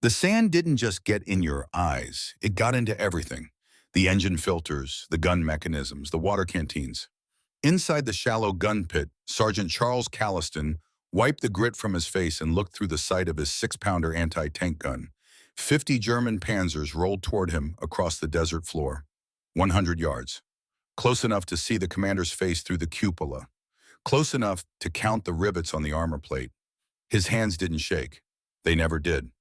The sand didn't just get in your eyes, it got into everything. The engine filters, the gun mechanisms, the water canteens. Inside the shallow gun pit, Sergeant Charles Calliston wiped the grit from his face and looked through the sight of his 6-pounder anti-tank gun. 50 German Panzers rolled toward him across the desert floor. 100 yards. Close enough to see the commander's face through the cupola. Close enough to count the rivets on the armor plate. His hands didn't shake. They never did.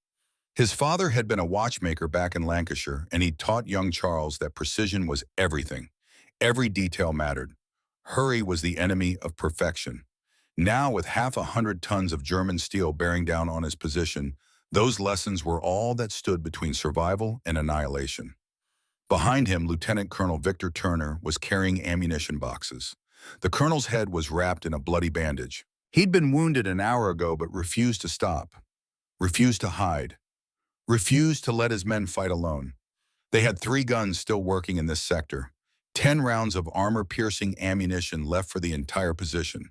His father had been a watchmaker back in Lancashire, and he taught young Charles that precision was everything. Every detail mattered. Hurry was the enemy of perfection. Now, with 1/2 tons of German steel bearing down on his position, those lessons were all that stood between survival and annihilation. Behind him, Lieutenant Colonel Victor Turner was carrying ammunition boxes. The colonel's head was wrapped in a bloody bandage. He'd been wounded an hour ago but refused to stop, refused to hide, refused to let his men fight alone. They had 3 guns still working in this sector, 10 rounds of armor-piercing ammunition left for the entire position.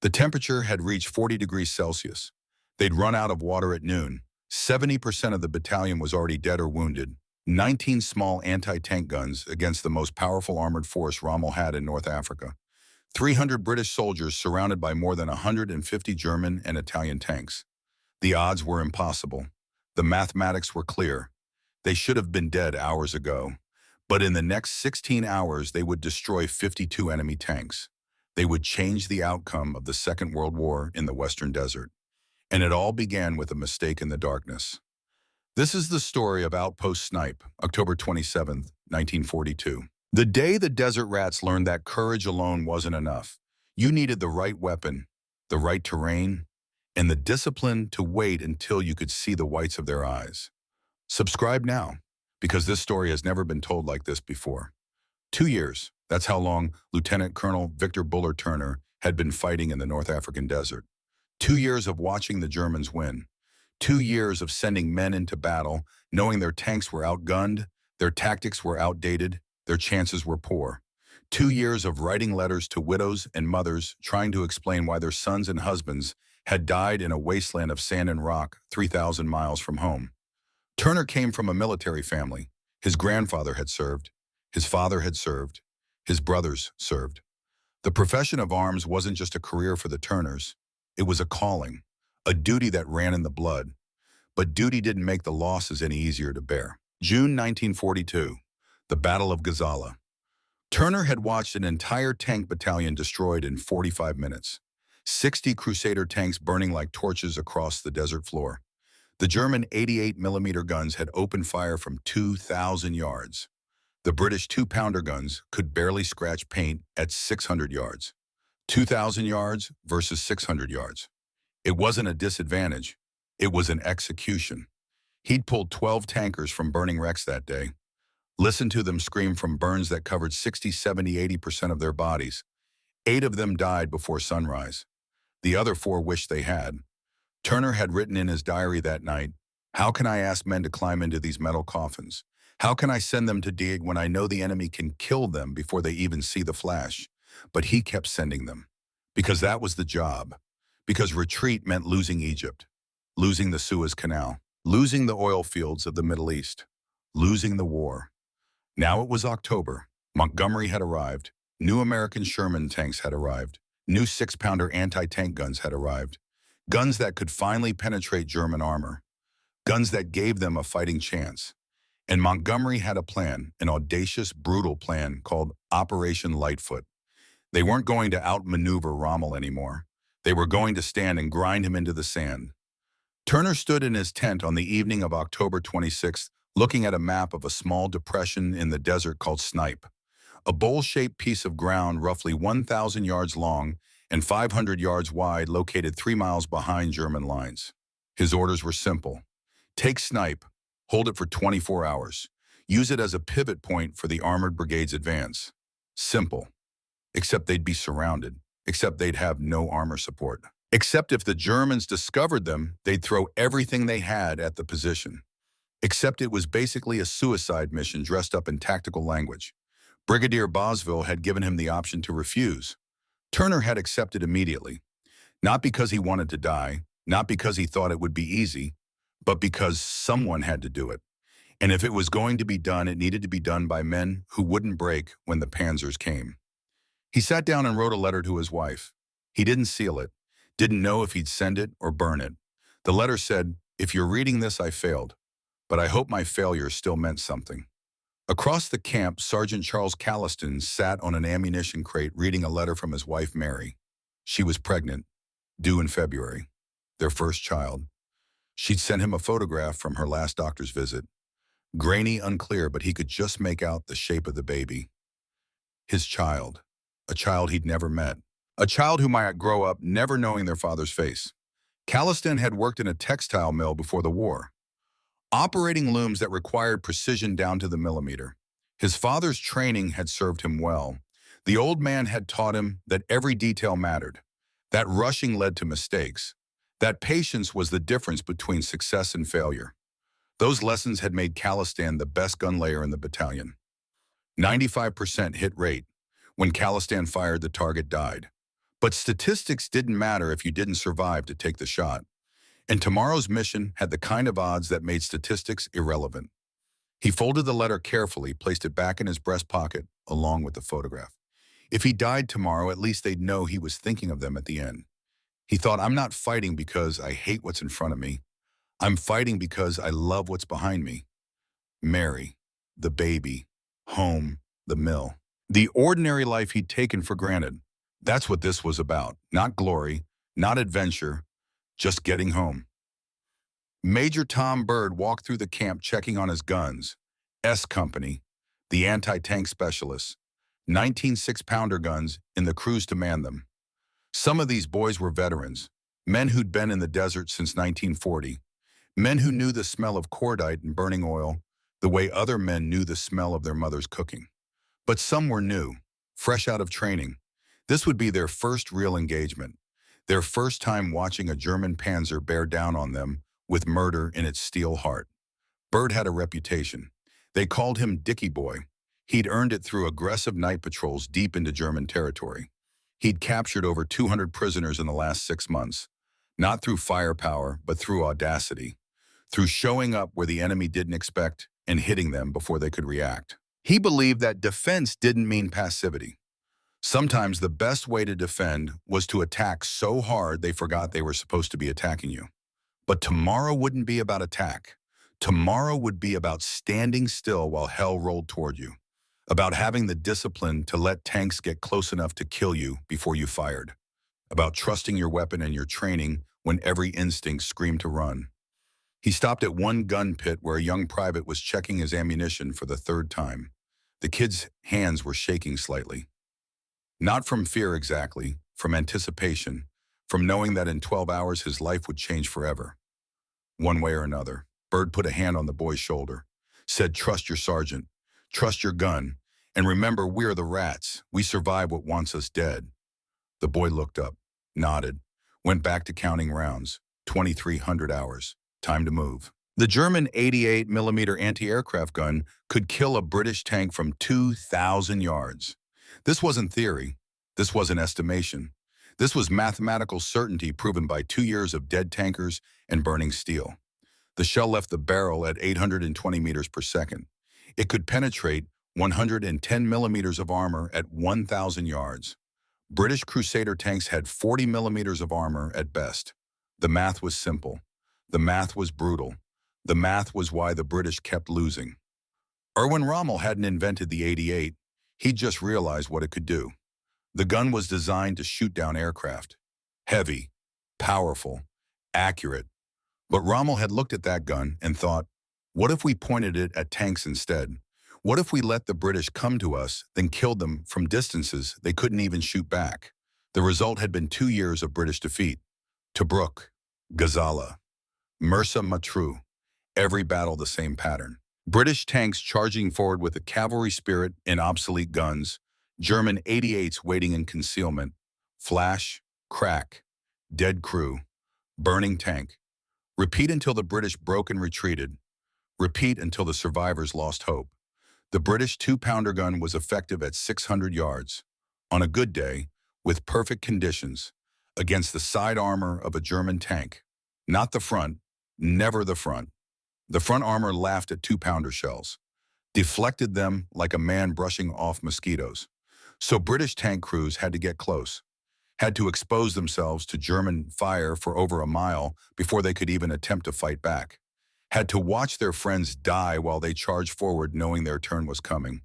The temperature had reached 40 degrees Celsius. They'd run out of water at noon. 70% of the battalion was already dead or wounded. 19 small anti-tank guns against the most powerful armored force Rommel had in North Africa. 300 British soldiers surrounded by more than 150 German and Italian tanks. The odds were impossible. The mathematics were clear. They should have been dead hours ago. But in the next 16 hours, they would destroy 52 enemy tanks. They would change the outcome of the Second World War in the Western Desert. And it all began with a mistake in the darkness. This is the story of Outpost Snipe, October 27, 1942. The day the Desert Rats learned that courage alone wasn't enough. You needed the right weapon, the right terrain, and the discipline to wait until you could see the whites of their eyes. Subscribe now, because this story has never been told like this before. 2 years, that's how long Lieutenant Colonel Victor Buller Turner had been fighting in the North African desert. 2 years of watching the Germans win. 2 years of sending men into battle, knowing their tanks were outgunned, their tactics were outdated, their chances were poor. 2 years of writing letters to widows and mothers trying to explain why their sons and husbands had died in a wasteland of sand and rock 3,000 miles from home. Turner came from a military family. His grandfather had served. His father had served. His brothers served. The profession of arms wasn't just a career for the Turners. It was a calling, a duty that ran in the blood. But duty didn't make the losses any easier to bear. June 1942, the Battle of Gazala. Turner had watched an entire tank battalion destroyed in 45 minutes. 60 Crusader tanks burning like torches across the desert floor. The German 88mm guns had opened fire from 2,000 yards. The British 2-pounder guns could barely scratch paint at 600 yards. 2,000 yards versus 600 yards. It wasn't a disadvantage. It was an execution. He'd pulled 12 tankers from burning wrecks that day. Listened to them scream from burns that covered 60, 70, 80% of their bodies. 8 of them died before sunrise. The other 4 wished they had. Turner had written in his diary that night, "How can I ask men to climb into these metal coffins? How can I send them to dig when I know the enemy can kill them before they even see the flash?" But he kept sending them. Because that was the job. Because retreat meant losing Egypt, losing the Suez Canal, losing the oil fields of the Middle East, losing the war. Now it was October. Montgomery had arrived. New American Sherman tanks had arrived. New 6-pounder anti-tank guns had arrived. Guns that could finally penetrate German armor. Guns that gave them a fighting chance. And Montgomery had a plan, an audacious, brutal plan called Operation Lightfoot. They weren't going to outmaneuver Rommel anymore. They were going to stand and grind him into the sand. Turner stood in his tent on the evening of October 26th, looking at a map of a small depression in the desert called Snipe. A bowl-shaped piece of ground roughly 1,000 yards long and 500 yards wide located 3 miles behind German lines. His orders were simple. Take Snipe, hold it for 24 hours. Use it as a pivot point for the armored brigade's advance. Simple. Except they'd be surrounded. Except they'd have no armor support. Except if the Germans discovered them, they'd throw everything they had at the position. Except it was basically a suicide mission dressed up in tactical language. Brigadier Bosville had given him the option to refuse. Turner had accepted immediately. Not because he wanted to die, not because he thought it would be easy, but because someone had to do it. And if it was going to be done, it needed to be done by men who wouldn't break when the Panzers came. He sat down and wrote a letter to his wife. He didn't seal it, didn't know if he'd send it or burn it. The letter said, "If you're reading this, I failed, but I hope my failure still meant something." Across the camp, Sergeant Charles Calliston sat on an ammunition crate reading a letter from his wife, Mary. She was pregnant, due in February, their first child. She'd sent him a photograph from her last doctor's visit. Grainy, unclear, but he could just make out the shape of the baby. His child, a child he'd never met, a child who might grow up never knowing their father's face. Calliston had worked in a textile mill before the war, operating looms that required precision down to the millimeter. His father's training had served him well. The old man had taught him that every detail mattered, that rushing led to mistakes, that patience was the difference between success and failure. Those lessons had made Calliston the best gun layer in the battalion. 95% hit rate. When Calliston fired, the target died. But statistics didn't matter if you didn't survive to take the shot. And tomorrow's mission had the kind of odds that made statistics irrelevant. He folded the letter carefully, placed it back in his breast pocket, along with the photograph. If he died tomorrow, at least they'd know he was thinking of them at the end. He thought, "I'm not fighting because I hate what's in front of me. I'm fighting because I love what's behind me." Mary, the baby, home, the mill. The ordinary life he'd taken for granted. That's what this was about. Not glory, not adventure, just getting home. Major Tom Bird walked through the camp checking on his guns. S Company, the anti-tank specialists, 19 6-pounder guns in the crews to man them. Some of these boys were veterans, men who'd been in the desert since 1940, men who knew the smell of cordite and burning oil the way other men knew the smell of their mother's cooking. But some were new, fresh out of training. This would be their first real engagement, their first time watching a German Panzer bear down on them with murder in its steel heart. Bird had a reputation. They called him Dickie Boy. He'd earned it through aggressive night patrols deep into German territory. He'd captured over 200 prisoners in the last 6 months, not through firepower, but through audacity, through showing up where the enemy didn't expect and hitting them before they could react. He believed that defense didn't mean passivity. Sometimes the best way to defend was to attack so hard they forgot they were supposed to be attacking you. But tomorrow wouldn't be about attack. Tomorrow would be about standing still while hell rolled toward you, about having the discipline to let tanks get close enough to kill you before you fired, about trusting your weapon and your training when every instinct screamed to run. He stopped at one gun pit where a young private was checking his ammunition for the 3rd time. The kid's hands were shaking slightly. Not from fear exactly, from anticipation, from knowing that in 12 hours his life would change forever. One way or another, Bird put a hand on the boy's shoulder, said, "Trust your sergeant, trust your gun, and remember we're the rats. We survive what wants us dead." The boy looked up, nodded, went back to counting rounds. 2,300 hours. Time to move. The German 88mm anti-aircraft gun could kill a British tank from 2,000 yards. This wasn't theory. This wasn't estimation. This was mathematical certainty proven by 2 years of dead tankers and burning steel. The shell left the barrel at 820 meters per second. It could penetrate 110 millimeters of armor at 1,000 yards. British Crusader tanks had 40 millimeters of armor at best. The math was simple. The math was brutal. The math was why the British kept losing. Erwin Rommel hadn't invented the 88. He'd just realized what it could do. The gun was designed to shoot down aircraft. Heavy, powerful, accurate. But Rommel had looked at that gun and thought, what if we pointed it at tanks instead? What if we let the British come to us, then killed them from distances they couldn't even shoot back? The result had been 2 years of British defeat. Tobruk, Gazala, Mersa Matruh, every battle the same pattern. British tanks charging forward with a cavalry spirit and obsolete guns, German 88s waiting in concealment, flash, crack, dead crew, burning tank. Repeat until the British broke and retreated. Repeat until the survivors lost hope. The British 2-pounder gun was effective at 600 yards, on a good day, with perfect conditions, against the side armor of a German tank. Not the front, Never the front. The front armor laughed at two-pounder shells, deflected them like a man brushing off mosquitoes. So British tank crews had to get close, had to expose themselves to German fire for over a mile before they could even attempt to fight back, had to watch their friends die while they charged forward knowing their turn was coming.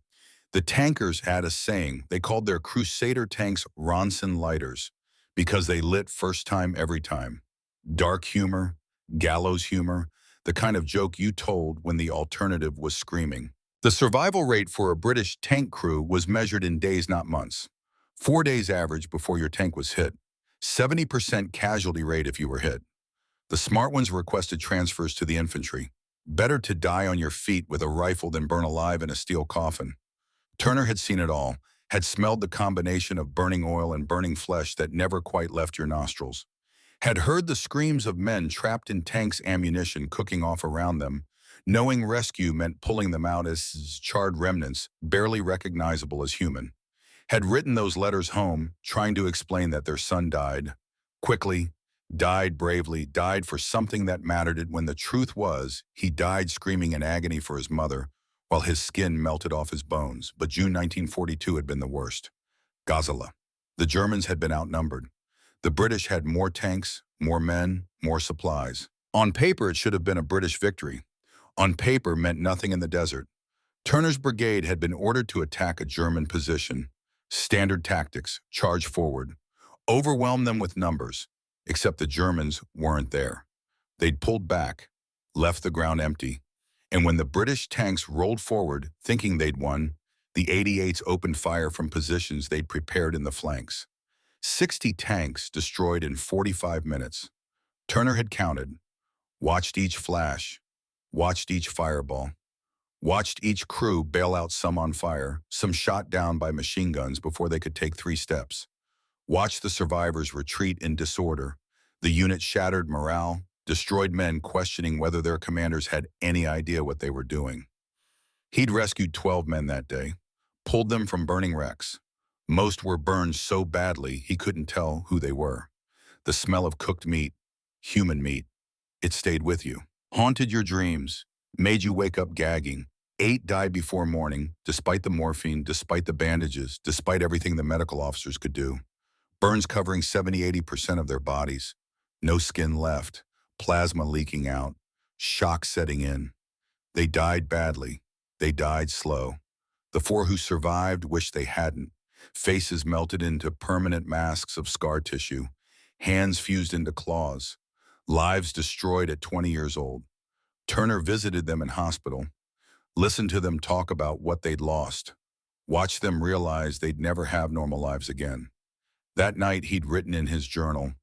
The tankers had a saying. They called their Crusader tanks Ronson lighters because they lit first time every time. Dark humor, gallows humor, the kind of joke you told when the alternative was screaming. The survival rate for a British tank crew was measured in days, not months. 4 days average before your tank was hit. 70% casualty rate if you were hit. The smart ones requested transfers to the infantry. Better to die on your feet with a rifle than burn alive in a steel coffin. Turner had seen it all, had smelled the combination of burning oil and burning flesh that never quite left your nostrils, had heard the screams of men trapped in tanks' ammunition cooking off around them, knowing rescue meant pulling them out as charred remnants, barely recognizable as human, had written those letters home, trying to explain that their son died, quickly, died bravely, died for something that mattered when the truth was he died screaming in agony for his mother, while his skin melted off his bones. But June 1942 had been the worst. Gazala. The Germans had been outnumbered. The British had more tanks, more men, more supplies. On paper, it should have been a British victory. On paper meant nothing in the desert. Turner's brigade had been ordered to attack a German position. Standard tactics, charge forward. Overwhelm them with numbers, except the Germans weren't there. They'd pulled back, left the ground empty. And when the British tanks rolled forward, thinking they'd won, the 88s opened fire from positions they'd prepared in the flanks. 60 tanks destroyed in 45 minutes. Turner had counted, watched each flash, watched each fireball, watched each crew bail out, some on fire, some shot down by machine guns before they could take 3 steps. Watched the survivors retreat in disorder, the unit shattered morale, destroyed men questioning whether their commanders had any idea what they were doing. He'd rescued 12 men that day, pulled them from burning wrecks. Most were burned so badly he couldn't tell who they were. The smell of cooked meat, human meat, it stayed with you, haunted your dreams, made you wake up gagging. 8 died before morning, despite the morphine, despite the bandages, despite everything the medical officers could do. Burns covering 70–80% of their bodies. No skin left, plasma leaking out, shock setting in. They died badly. They died slow. The 4 who survived wished they hadn't. Faces melted into permanent masks of scar tissue. Hands fused into claws. Lives destroyed at 20 years old. Turner visited them in hospital. Listened to them talk about what they'd lost. Watched them realize they'd never have normal lives again. That night he'd written in his journal,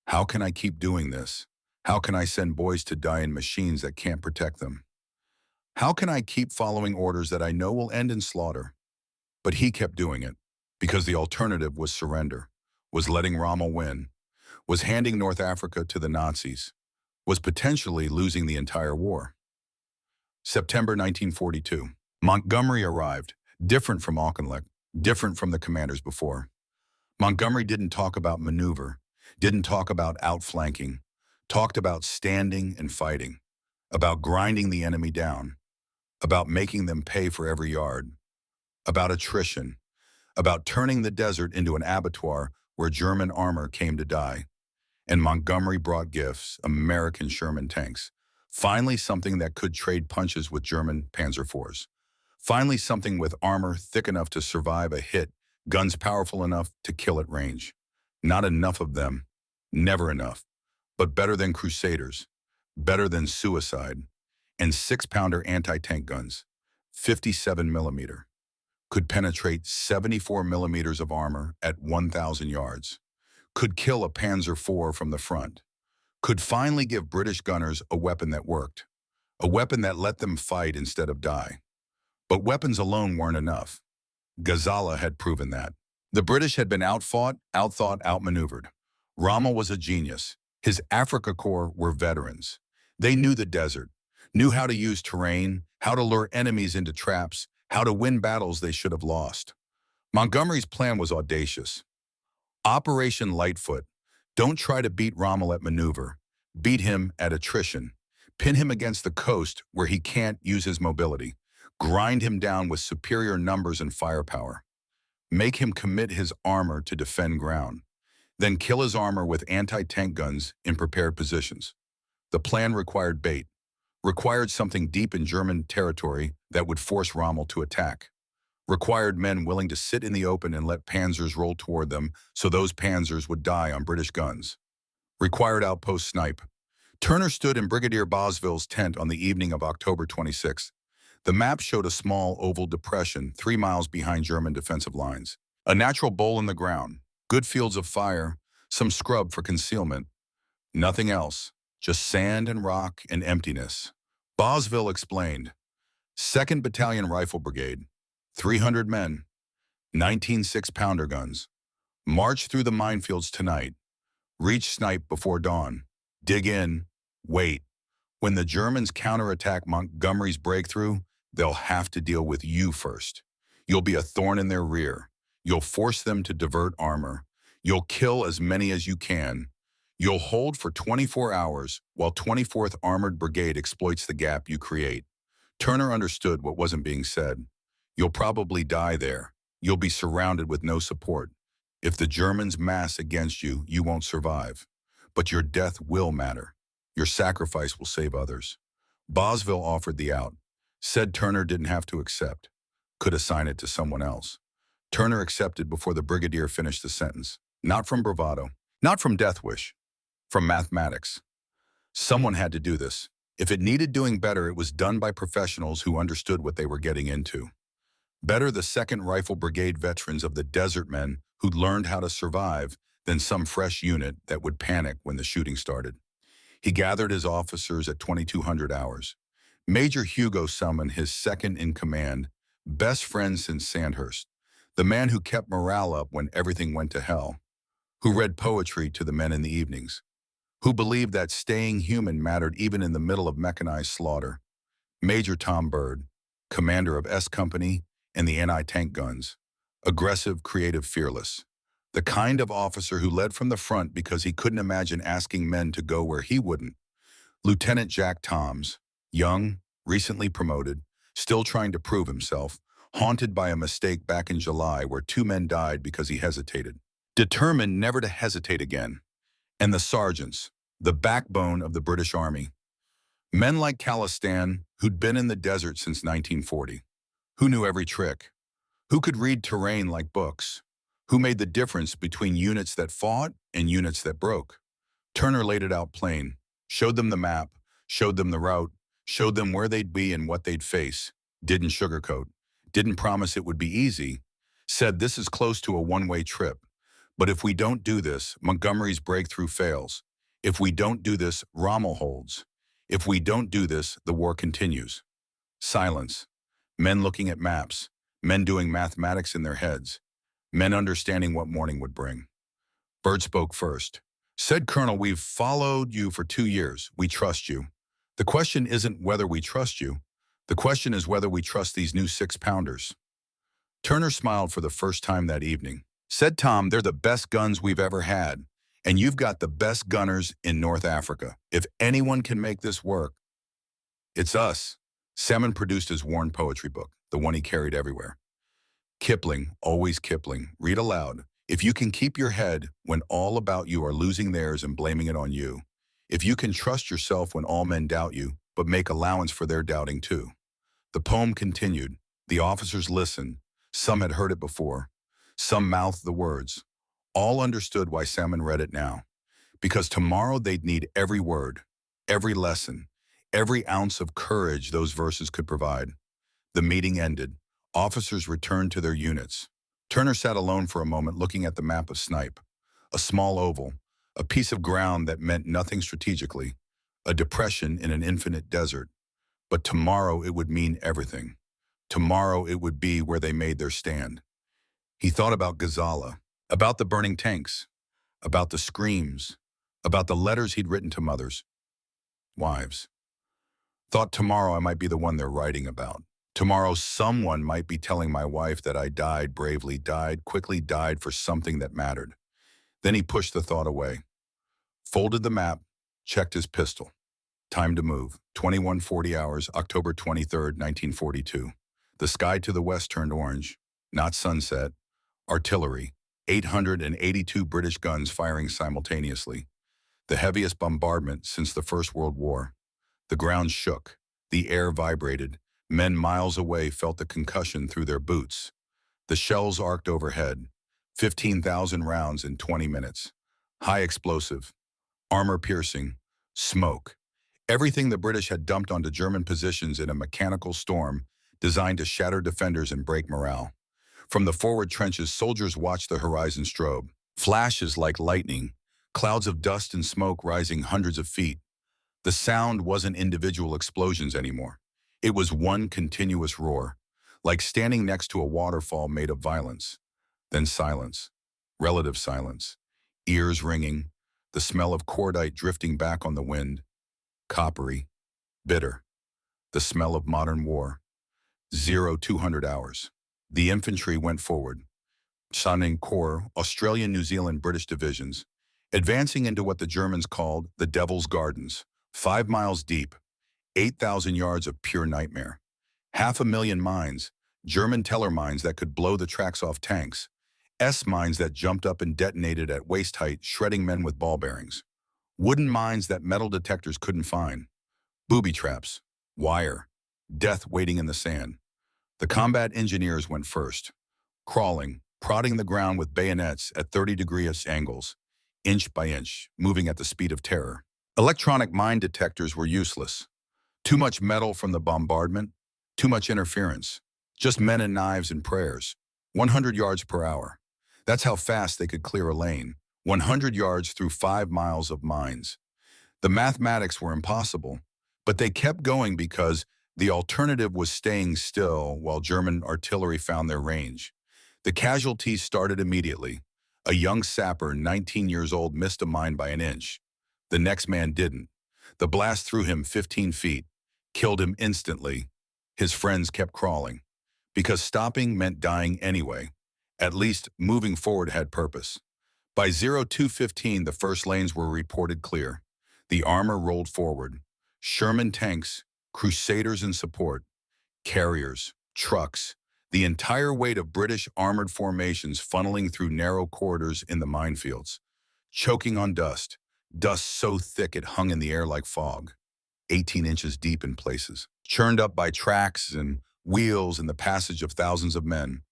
"How can I keep doing this? How can I send boys to die in machines that can't protect them? How can I keep following orders that I know will end in slaughter?" But he kept doing it, because the alternative was surrender, was letting Rommel win, was handing North Africa to the Nazis, was potentially losing the entire war. September 1942. Montgomery arrived, different from Auchinleck, different from the commanders before. Montgomery didn't talk about maneuver, didn't talk about outflanking, talked about standing and fighting, about grinding the enemy down, about making them pay for every yard, about attrition, about turning the desert into an abattoir where German armor came to die. And Montgomery brought gifts, American Sherman tanks. Finally something that could trade punches with German Panzer IVs. Finally something with armor thick enough to survive a hit, guns powerful enough to kill at range. Not enough of them, never enough, but better than Crusaders, better than Suicide, and 6-pounder anti-tank guns, 57mm, could penetrate 74mm of armor at 1,000 yards, could kill a Panzer IV from the front, could finally give British gunners a weapon that worked, a weapon that let them fight instead of die. But weapons alone weren't enough. Gazala had proven that. The British had been outfought, outthought, outmaneuvered. Rommel was a genius. His Africa Corps were veterans. They knew the desert, knew how to use terrain, how to lure enemies into traps, how to win battles they should have lost. Montgomery's plan was audacious. Operation Lightfoot. Don't try to beat Rommel at maneuver. Beat him at attrition. Pin him against the coast where he can't use his mobility. Grind him down with superior numbers and firepower. Make him commit his armor to defend ground. Then kill his armor with anti-tank guns in prepared positions. The plan required bait, required something deep in German territory that would force Rommel to attack, required men willing to sit in the open and let Panzers roll toward them so those Panzers would die on British guns, required outpost snipe. Turner stood in Brigadier Bosville's tent on the evening of October 26. The map showed a small oval depression 3 miles behind German defensive lines. A natural bowl in the ground, good fields of fire, some scrub for concealment. Nothing else, just sand and rock and emptiness. Bosville explained, 2nd Battalion Rifle Brigade, 300 men, 19 6-pounder guns. March through the minefields tonight. Reach snipe before dawn. Dig in, wait. When the Germans counterattack Montgomery's breakthrough, they'll have to deal with you first. You'll be a thorn in their rear. You'll force them to divert armor. You'll kill as many as you can. You'll hold for 24 hours while 24th Armored Brigade exploits the gap you create. Turner understood what wasn't being said. You'll probably die there. You'll be surrounded with no support. If the Germans mass against you, you won't survive. But your death will matter. Your sacrifice will save others. Bosville offered the out. Said Turner didn't have to accept. Could assign it to someone else. Turner accepted before the brigadier finished the sentence. Not from bravado. Not from death wish. From mathematics. Someone had to do this. If it needed doing better, it was done by professionals who understood what they were getting into. Better the 2nd Rifle Brigade veterans of the desert men who'd learned how to survive than some fresh unit that would panic when the shooting started. He gathered his officers at 2200 hours. Major Hugo summoned his second-in-command, best friend since Sandhurst, the man who kept morale up when everything went to hell, who read poetry to the men in the evenings, who believed that staying human mattered even in the middle of mechanized slaughter. Major Tom Bird, commander of S Company and the anti-tank guns, aggressive, creative, fearless. The kind of officer who led from the front because he couldn't imagine asking men to go where he wouldn't. Lieutenant Jack Toms, young, recently promoted, still trying to prove himself, haunted by a mistake back in July where 2 men died because he hesitated. Determined never to hesitate again. And the sergeants, the backbone of the British Army. Men like Calistan, who'd been in the desert since 1940, who knew every trick, who could read terrain like books, who made the difference between units that fought and units that broke. Turner laid it out plain, showed them the map, showed them the route, showed them where they'd be and what they'd face, didn't sugarcoat, didn't promise it would be easy, said this is close to a one-way trip. But if we don't do this, Montgomery's breakthrough fails. If we don't do this, Rommel holds. If we don't do this, the war continues. Silence. Men looking at maps. Men doing mathematics in their heads. Men understanding what morning would bring. Bird spoke first. Said Colonel, we've followed you for 2 years. We trust you. The question isn't whether we trust you. The question is whether we trust these new 6-pounders. Turner smiled for the first time that evening. Said Tom, they're the best guns we've ever had, and you've got the best gunners in North Africa. If anyone can make this work, it's us. Salmon produced his worn poetry book, the one he carried everywhere. Kipling, always Kipling, read aloud. If you can keep your head when all about you are losing theirs and blaming it on you, if you can trust yourself when all men doubt you, but make allowance for their doubting too. The poem continued. The officers listened. Some had heard it before. Some mouthed the words. All understood why Salmon read it now. Because tomorrow they'd need every word, every lesson, every ounce of courage those verses could provide. The meeting ended. Officers returned to their units. Turner sat alone for a moment looking at the map of Snipe. A small oval, a piece of ground that meant nothing strategically, a depression in an infinite desert. But tomorrow it would mean everything. Tomorrow it would be where they made their stand. He thought about Gazala, about the burning tanks, about the screams, about the letters he'd written to mothers, wives. Thought tomorrow I might be the one they're writing about. Tomorrow someone might be telling my wife that I died bravely, died, quickly died for something that mattered. Then he pushed the thought away, folded the map, checked his pistol. Time to move. 21:40 hours, October 23rd, 1942. The sky to the west turned orange. Not sunset. Artillery. 882 British guns firing simultaneously. The heaviest bombardment since the First World War. The ground shook. The air vibrated. Men miles away felt the concussion through their boots. The shells arced overhead. 15,000 rounds in 20 minutes. High explosive. Armor-piercing. Smoke. Everything the British had dumped onto German positions in a mechanical storm designed to shatter defenders and break morale. From the forward trenches, soldiers watched the horizon strobe. Flashes like lightning. Clouds of dust and smoke rising hundreds of feet. The sound wasn't individual explosions anymore. It was one continuous roar, like standing next to a waterfall made of violence. Then silence. Relative silence. Ears ringing. The smell of cordite drifting back on the wind. Coppery. Bitter. The smell of modern war. 200 hours. The infantry went forward. Shannon Corps, Australian, New Zealand, British divisions, advancing into what the Germans called the Devil's Gardens, 5 miles deep, 8,000 yards of pure nightmare. 500,000 mines, German Teller mines that could blow the tracks off tanks, S-mines that jumped up and detonated at waist height, shredding men with ball bearings, wooden mines that metal detectors couldn't find, booby traps, wire, death waiting in the sand. The combat engineers went first, crawling, prodding the ground with bayonets at 30-degree angles, inch by inch, moving at the speed of terror. Electronic mine detectors were useless. Too much metal from the bombardment, too much interference. Just men and knives and prayers. 100 yards per hour. That's how fast they could clear a lane. 100 yards through 5 miles of mines. The mathematics were impossible, but they kept going because the alternative was staying still while German artillery found their range. The casualties started immediately. A young sapper, 19 years old, missed a mine by an inch. The next man didn't. The blast threw him 15 feet, killed him instantly. His friends kept crawling. Because stopping meant dying anyway. At least moving forward had purpose. By 02:15, the first lanes were reported clear. The armor rolled forward. Sherman tanks, Crusaders in support, carriers, trucks, the entire weight of British armored formations funneling through narrow corridors in the minefields, choking on dust, dust so thick it hung in the air like fog, 18 inches deep in places, churned up by tracks and wheels and the passage of thousands of men.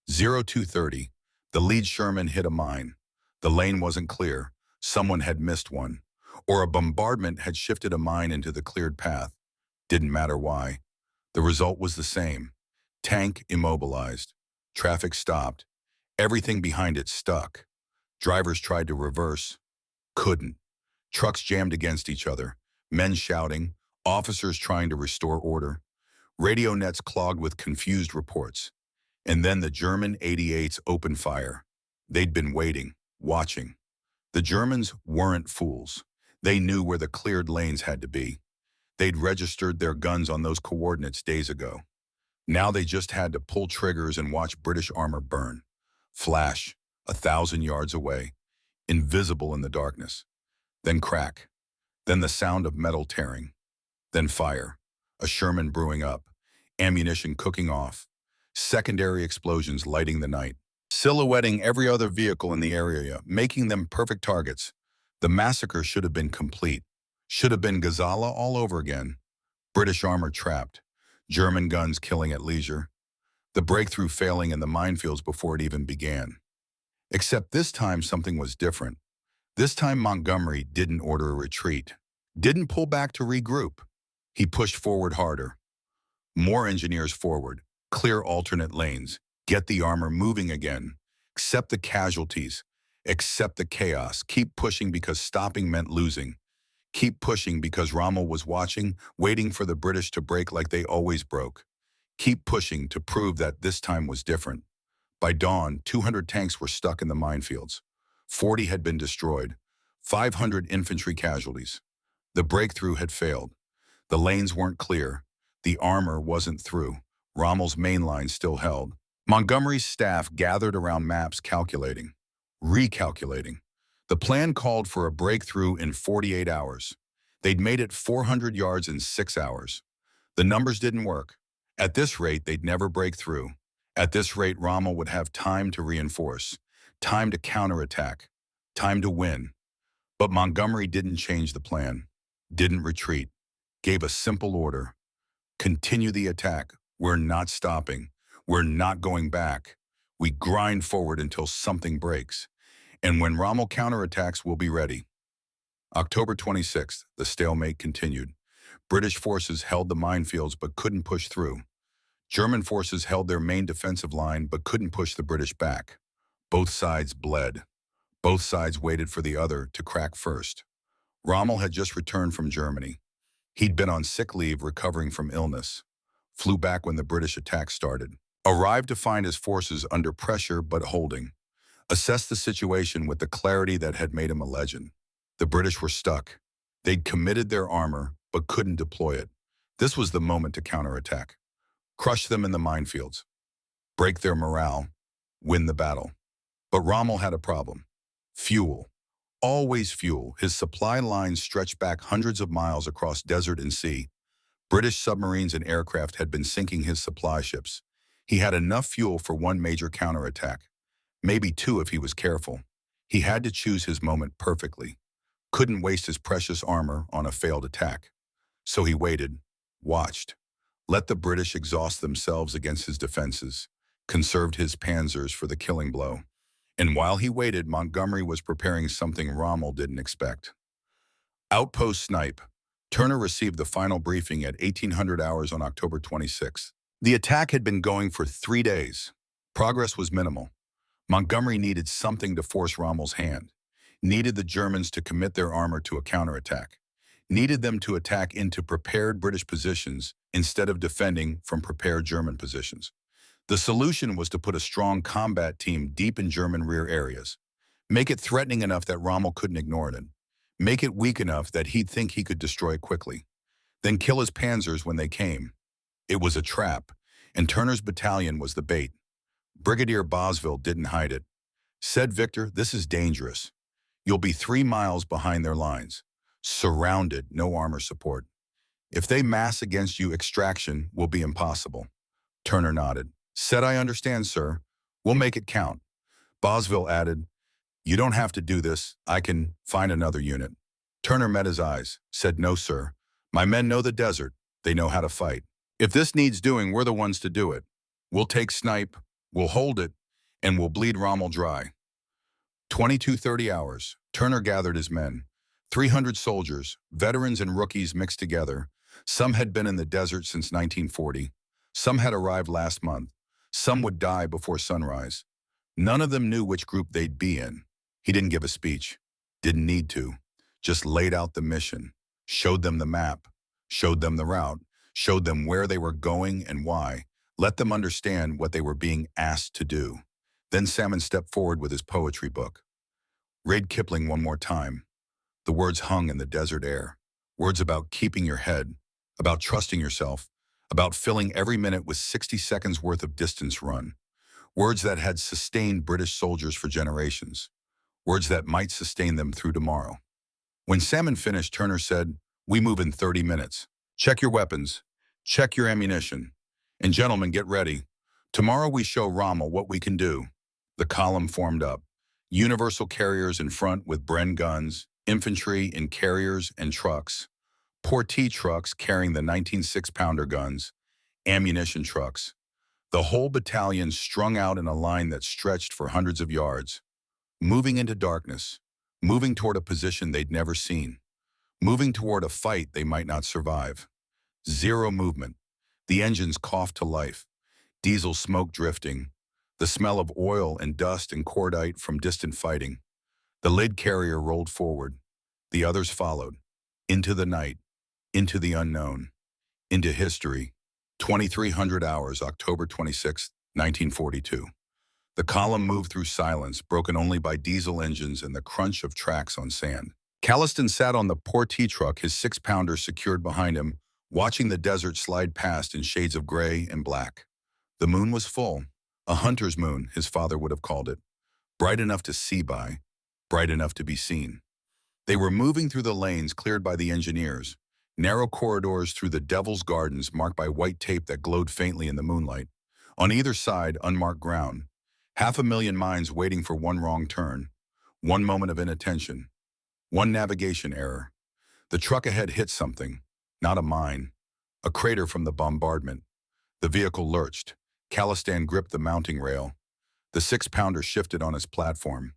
02:30, the lead Sherman hit a mine. The lane wasn't clear. Someone had missed one. Or a bombardment had shifted a mine into the cleared path. Didn't matter why. The result was the same. Tank immobilized. Traffic stopped. Everything behind it stuck. Drivers tried to reverse. Couldn't. Trucks jammed against each other. Men shouting. Officers trying to restore order. Radio nets clogged with confused reports. And then the German 88s opened fire. They'd been waiting, watching. The Germans weren't fools. They knew where the cleared lanes had to be. They'd registered their guns on those coordinates days ago. Now they just had to pull triggers and watch British armor burn. Flash, 1,000 yards away, invisible in the darkness. Then crack. Then the sound of metal tearing. Then fire. A Sherman brewing up. Ammunition cooking off. Secondary explosions lighting the night. Silhouetting every other vehicle in the area, making them perfect targets. The massacre should have been complete. Should have been Gazala all over again. British armor trapped. German guns killing at leisure. The breakthrough failing in the minefields before it even began. Except this time something was different. This time Montgomery didn't order a retreat. Didn't pull back to regroup. He pushed forward harder. More engineers forward. Clear alternate lanes. Get the armor moving again. Accept the casualties. Accept the chaos. Keep pushing because stopping meant losing. Keep pushing because Rommel was watching, waiting for the British to break like they always broke. Keep pushing to prove that this time was different. By dawn, 200 tanks were stuck in the minefields. 40 had been destroyed. 500 infantry casualties. The breakthrough had failed. The lanes weren't clear. The armor wasn't through. Rommel's main line still held. Montgomery's staff gathered around maps calculating, recalculating. The plan called for a breakthrough in 48 hours. They'd made it 400 yards in 6 hours. The numbers didn't work. At this rate, they'd never break through. At this rate, Rommel would have time to reinforce, time to counterattack, time to win. But Montgomery didn't change the plan, didn't retreat, gave a simple order. Continue the attack. We're not stopping. We're not going back. We grind forward until something breaks. And when Rommel counterattacks, we'll be ready. October 26th, the stalemate continued. British forces held the minefields but couldn't push through. German forces held their main defensive line but couldn't push the British back. Both sides bled. Both sides waited for the other to crack first. Rommel had just returned from Germany. He'd been on sick leave recovering from illness. Flew back when the British attack started. Arrived to find his forces under pressure but holding. Assessed the situation with the clarity that had made him a legend. The British were stuck. They'd committed their armor but couldn't deploy it. This was the moment to counterattack. Crush them in the minefields. Break their morale. Win the battle. But Rommel had a problem. Fuel. Always fuel. His supply lines stretched back hundreds of miles across desert and sea. British submarines and aircraft had been sinking his supply ships. He had enough fuel for one major counterattack. Maybe two if he was careful. He had to choose his moment perfectly. Couldn't waste his precious armor on a failed attack. So he waited, watched, let the British exhaust themselves against his defenses, conserved his Panzers for the killing blow. And while he waited, Montgomery was preparing something Rommel didn't expect. Outpost snipe. Turner received the final briefing at 1800 hours on October 26. The attack had been going for 3 days. Progress was minimal. Montgomery needed something to force Rommel's hand. Needed the Germans to commit their armor to a counterattack. Needed them to attack into prepared British positions instead of defending from prepared German positions. The solution was to put a strong combat team deep in German rear areas. Make it threatening enough that Rommel couldn't ignore it. Make it weak enough that he'd think he could destroy it quickly. Then kill his Panzers when they came. It was a trap, and Turner's battalion was the bait. Brigadier Bosville didn't hide it. Said Victor, this is dangerous. You'll be 3 miles behind their lines. Surrounded, no armor support. If they mass against you, extraction will be impossible. Turner nodded. Said, I understand, sir. We'll make it count. Bosville added, you don't have to do this. I can find another unit. Turner met his eyes, said, no, sir. My men know the desert. They know how to fight. If this needs doing, we're the ones to do it. We'll take snipe, we'll hold it, and we'll bleed Rommel dry. 22:30 hours. Turner gathered his men. 300 soldiers, veterans and rookies mixed together. Some had been in the desert since 1940. Some had arrived last month. Some would die before sunrise. None of them knew which group they'd be in. He didn't give a speech. Didn't need to. Just laid out the mission. Showed them the map. Showed them the route. Showed them where they were going and why. Let them understand what they were being asked to do. Then Salmon stepped forward with his poetry book. Read Kipling one more time. The words hung in the desert air. Words about keeping your head, about trusting yourself, about filling every minute with 60 seconds worth of distance run. Words that had sustained British soldiers for generations. Words that might sustain them through tomorrow. When Salmon finished, Turner said, we move in 30 minutes. Check your weapons. Check your ammunition. And gentlemen, get ready. Tomorrow we show Rommel what we can do. The column formed up. Universal carriers in front with Bren guns, infantry in carriers and trucks, Portee trucks carrying the 19 6-pounder guns, ammunition trucks. The whole battalion strung out in a line that stretched for hundreds of yards, moving into darkness, moving toward a position they'd never seen, moving toward a fight they might not survive. Zero movement. The engines coughed to life, diesel smoke drifting, the smell of oil and dust and cordite from distant fighting. The lead carrier rolled forward. The others followed. Into the night. Into the unknown. Into history. 2300 hours, October 26, 1942. The column moved through silence, broken only by diesel engines and the crunch of tracks on sand. Calliston sat on the Portee truck, his 6-pounder secured behind him, watching the desert slide past in shades of gray and black. The moon was full. A hunter's moon, his father would have called it. Bright enough to see by, bright enough to be seen. They were moving through the lanes cleared by the engineers, narrow corridors through the Devil's Gardens marked by white tape that glowed faintly in the moonlight. On either side, unmarked ground. 500,000 minds waiting for one wrong turn, one moment of inattention, one navigation error. The truck ahead hit something, not a mine, a crater from the bombardment. The vehicle lurched. Calistan gripped the mounting rail. The 6-pounder shifted on its platform.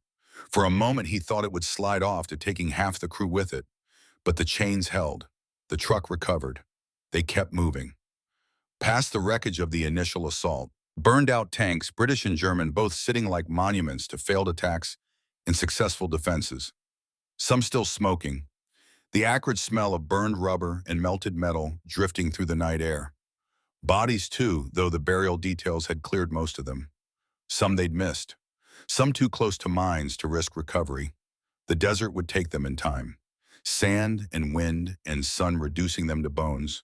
For a moment, he thought it would slide off to taking half the crew with it, but the chains held. The truck recovered. They kept moving. Past the wreckage of the initial assault, burned-out tanks, British and German, both sitting like monuments to failed attacks and successful defenses. Some still smoking. The acrid smell of burned rubber and melted metal drifting through the night air. Bodies too, though the burial details had cleared most of them. Some they'd missed. Some too close to mines to risk recovery. The desert would take them in time. Sand and wind and sun reducing them to bones,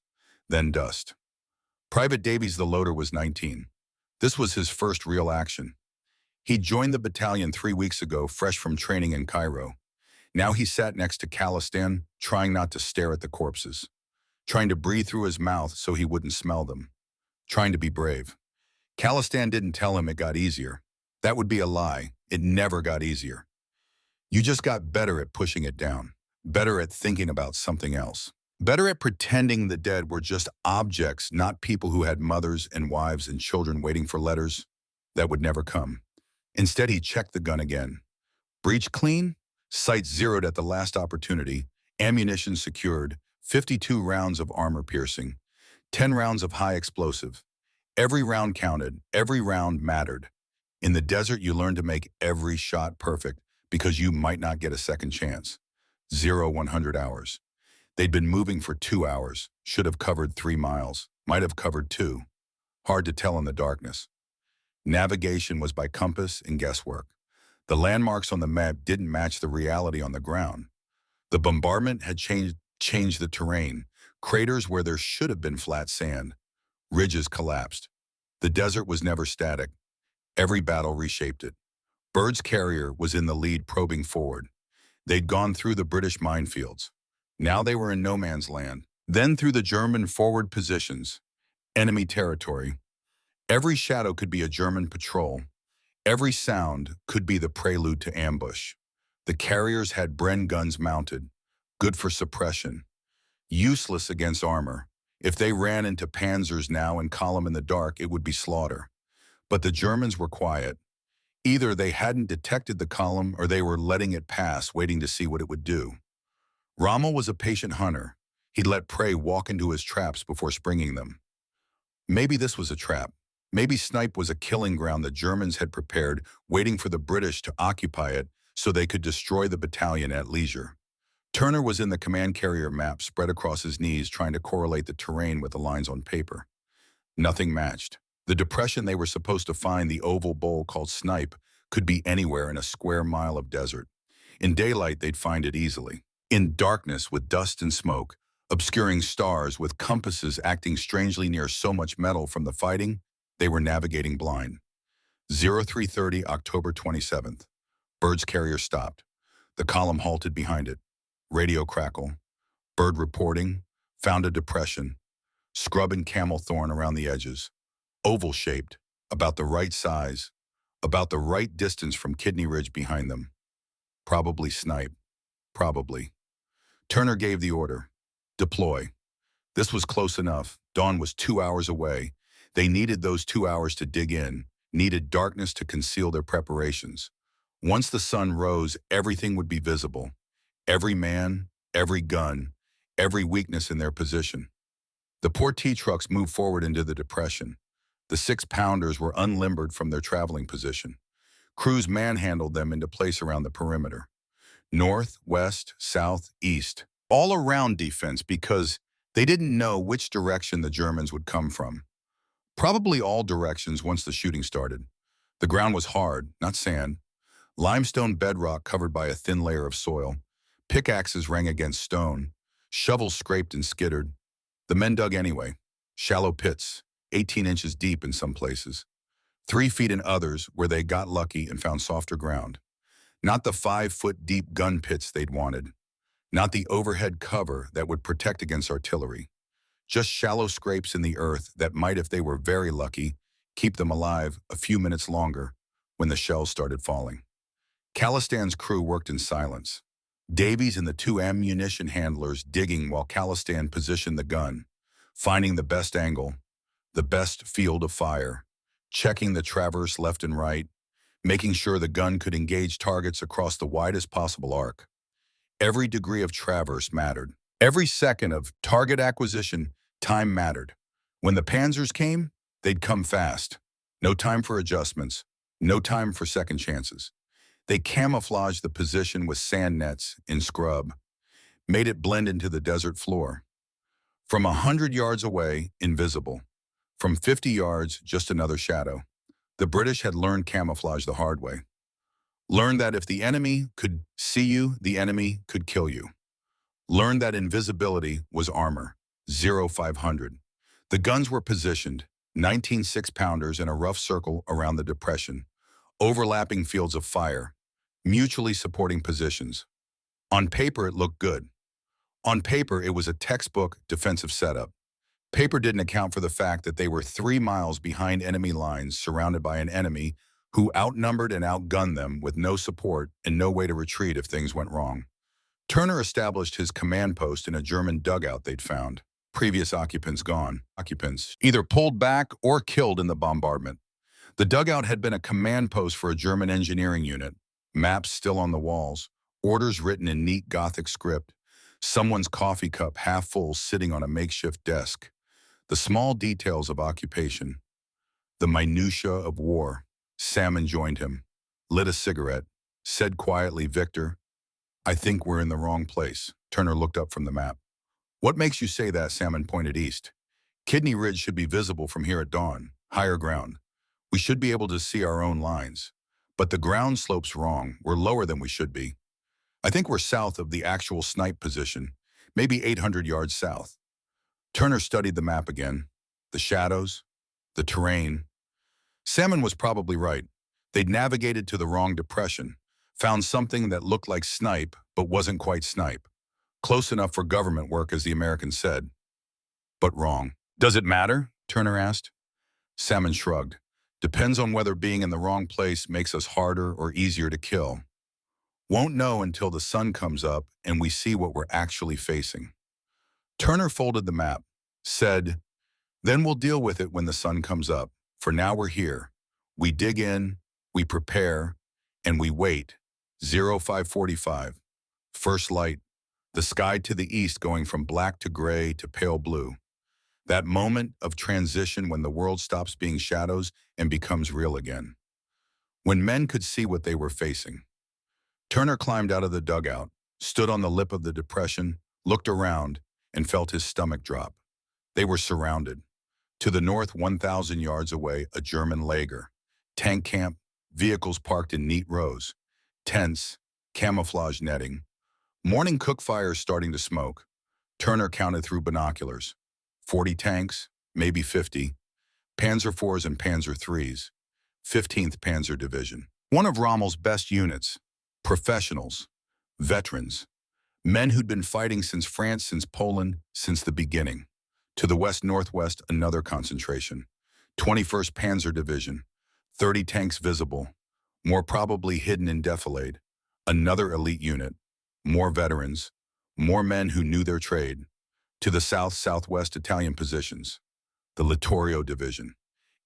then dust. Private Davies, the loader, was 19. This was his first real action. He joined the battalion 3 weeks ago, fresh from training in Cairo. Now he sat next to Calistan, trying not to stare at the corpses, trying to breathe through his mouth so he wouldn't smell them, trying to be brave. Calistan didn't tell him it got easier. That would be a lie. It never got easier. You just got better at pushing it down, better at thinking about something else, better at pretending the dead were just objects, not people who had mothers and wives and children waiting for letters that would never come. Instead, he checked the gun again. Breech clean, sights zeroed at the last opportunity, ammunition secured, 52 rounds of armor piercing, 10 rounds of high explosive. Every round counted, every round mattered. In the desert, you learn to make every shot perfect because you might not get a second chance. 100 hours. They'd been moving for 2 hours, should have covered 3 miles, might have covered 2. Hard to tell in the darkness. Navigation was by compass and guesswork. The landmarks on the map didn't match the reality on the ground. The bombardment had changed the terrain, craters where there should have been flat sand. Ridges collapsed. The desert was never static. Every battle reshaped it. Byrd's carrier was in the lead, probing forward. They'd gone through the British minefields. Now they were in no man's land. Then through the German forward positions. Enemy territory. Every shadow could be a German patrol. Every sound could be the prelude to ambush. The carriers had Bren guns mounted, good for suppression, useless against armor. If they ran into Panzers now in column in the dark, it would be slaughter. But the Germans were quiet. Either they hadn't detected the column or they were letting it pass, waiting to see what it would do. Rommel was a patient hunter. He'd let prey walk into his traps before springing them. Maybe this was a trap. Maybe Snipe was a killing ground the Germans had prepared, waiting for the British to occupy it so they could destroy the battalion at leisure. Turner was in the command carrier map spread across his knees, trying to correlate the terrain with the lines on paper. Nothing matched. The depression they were supposed to find, the oval bowl called Snipe, could be anywhere in a square mile of desert. In daylight, they'd find it easily. In darkness, with dust and smoke, obscuring stars, with compasses acting strangely near so much metal from the fighting, they were navigating blind. 0330, October 27th. Byrd's carrier stopped. The column halted behind it. Radio crackle. Byrd reporting. Found a depression. Scrub and camel thorn around the edges. Oval-shaped. About the right size. About the right distance from Kidney Ridge behind them. Probably Snipe. Probably. Turner gave the order. Deploy. This was close enough. Dawn was 2 hours away. They needed those 2 hours to dig in, needed darkness to conceal their preparations. Once the sun rose, everything would be visible. Every man, every gun, every weakness in their position. The poor T-trucks moved forward into the depression. The 6-pounders were unlimbered from their traveling position. Crews manhandled them into place around the perimeter. North, west, south, east. All around defense because they didn't know which direction the Germans would come from. Probably all directions once the shooting started. The ground was hard, not sand. Limestone bedrock covered by a thin layer of soil. Pickaxes rang against stone. Shovels scraped and skittered. The men dug anyway. Shallow pits, 18 inches deep in some places. 3 feet in others where they got lucky and found softer ground. Not the 5-foot deep gun pits they'd wanted. not the overhead cover that would protect against artillery. Just shallow scrapes in the earth that might, if they were very lucky, keep them alive a few minutes longer when the shells started falling. Calistan's crew worked in silence. Davies and the two ammunition handlers digging while Calistan positioned the gun, finding the best angle, the best field of fire, checking the traverse left and right, making sure the gun could engage targets across the widest possible arc. Every degree of traverse mattered. Every second of target acquisition time mattered. When the Panzers came, they'd come fast. No time for adjustments, no time for second chances. They camouflaged the position with sand nets in scrub, made it blend into the desert floor. From 100 yards away, invisible. From 50 yards, just another shadow. The British had learned camouflage the hard way. Learned that if the enemy could see you, the enemy could kill you. Learned that invisibility was armor, 0-500. The guns were positioned, 19 6-pounders in a rough circle around the depression, overlapping fields of fire, mutually supporting positions. On paper, it looked good. On paper, it was a textbook defensive setup. Paper didn't account for the fact that they were 3 miles behind enemy lines, surrounded by an enemy who outnumbered and outgunned them with no support and no way to retreat if things went wrong. Turner established his command post in a German dugout they'd found. Previous occupants gone. Occupants either pulled back or killed in the bombardment. The dugout had been a command post for a German engineering unit. Maps still on the walls, orders written in neat Gothic script, someone's coffee cup half full sitting on a makeshift desk. The small details of occupation, the minutiae of war. Salmon joined him, lit a cigarette, said quietly, "Victor, I think we're in the wrong place." Turner looked up from the map. "What makes you say that?" Salmon pointed east. "Kidney Ridge should be visible from here at dawn, higher ground. We should be able to see our own lines. But the ground slope's wrong. We're lower than we should be. I think we're south of the actual snipe position, maybe 800 yards south." Turner studied the map again. The shadows, the terrain. Salmon was probably right. They'd navigated to the wrong depression, found something that looked like snipe but wasn't quite snipe. Close enough for government work, as the Americans said, but wrong. "Does it matter?" Turner asked. Salmon shrugged. "Depends on whether being in the wrong place makes us harder or easier to kill. Won't know until the sun comes up and we see what we're actually facing." Turner folded the map, said, "Then we'll deal with it when the sun comes up. For now we're here. We dig in, we prepare, and we wait." 0545. First light. The sky to the east going from black to gray to pale blue. That moment of transition when the world stops being shadows and becomes real again. When men could see what they were facing. Turner climbed out of the dugout, stood on the lip of the depression, looked around, and felt his stomach drop. They were surrounded. To the north, 1,000 yards away, a German lager. Tank camp, vehicles parked in neat rows. Tents, camouflage netting. Morning cook fires starting to smoke. Turner counted through binoculars. 40 tanks, maybe 50. Panzer IVs and Panzer IIIs. 15th Panzer Division. One of Rommel's best units. Professionals. Veterans. Men who'd been fighting since France, since Poland, since the beginning. To the west-northwest, another concentration. 21st Panzer Division. 30 tanks visible. More probably hidden in defilade. Another elite unit. More veterans. More men who knew their trade. To the south-southwest Italian positions. The Littorio Division.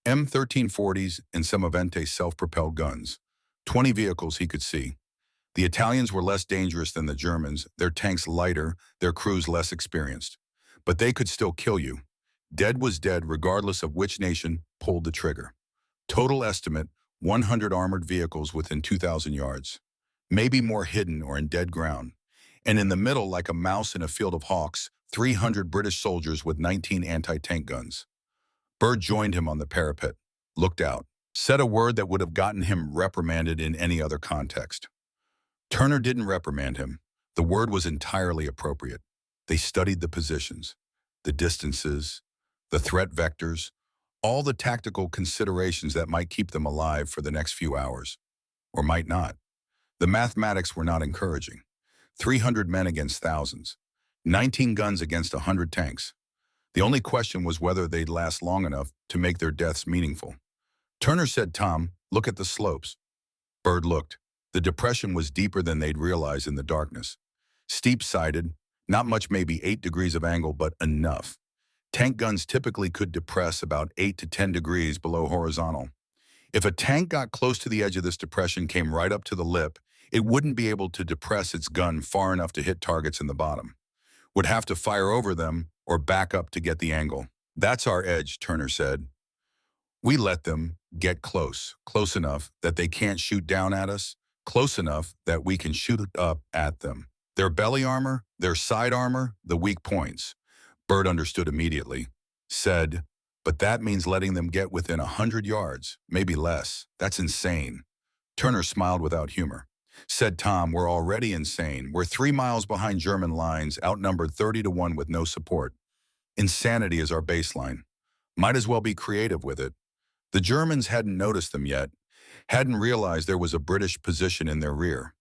M1340s and Semovente self-propelled guns. 20 vehicles he could see. The Italians were less dangerous than the Germans, their tanks lighter, their crews less experienced. But they could still kill you. Dead was dead regardless of which nation pulled the trigger. Total estimate, 100 armored vehicles within 2,000 yards. Maybe more hidden or in dead ground. And in the middle, like a mouse in a field of hawks, 300 British soldiers with 19 anti-tank guns. Byrd joined him on the parapet, looked out, said a word that would have gotten him reprimanded in any other context. Turner didn't reprimand him. The word was entirely appropriate. They studied the positions, the distances, the threat vectors, all the tactical considerations that might keep them alive for the next few hours, or might not. The mathematics were not encouraging. 300 men against thousands. 19 guns against 100 tanks. The only question was whether they'd last long enough to make their deaths meaningful. Turner said, "Tom, look at the slopes." Byrd looked. The depression was deeper than they'd realized in the darkness. Steep-sided, not much, maybe 8 degrees of angle, but enough. Tank guns typically could depress about 8 to 10 degrees below horizontal. If a tank got close to the edge of this depression, came right up to the lip, it wouldn't be able to depress its gun far enough to hit targets in the bottom. Would have to fire over them or back up to get the angle. "That's our edge," Turner said. "We let them get close enough that they can't shoot down at us, close enough that we can shoot up at them. Their belly armor, their side armor, the weak points." Byrd understood immediately. Said, "But that means letting them get within 100 yards, maybe less. That's insane." Turner smiled without humor. Said, "Tom, we're already insane. We're 3 miles behind German lines, outnumbered 30 to 1 with no support. Insanity is our baseline. Might as well be creative with it." The Germans hadn't noticed them yet, hadn't realized there was a British position in their rear.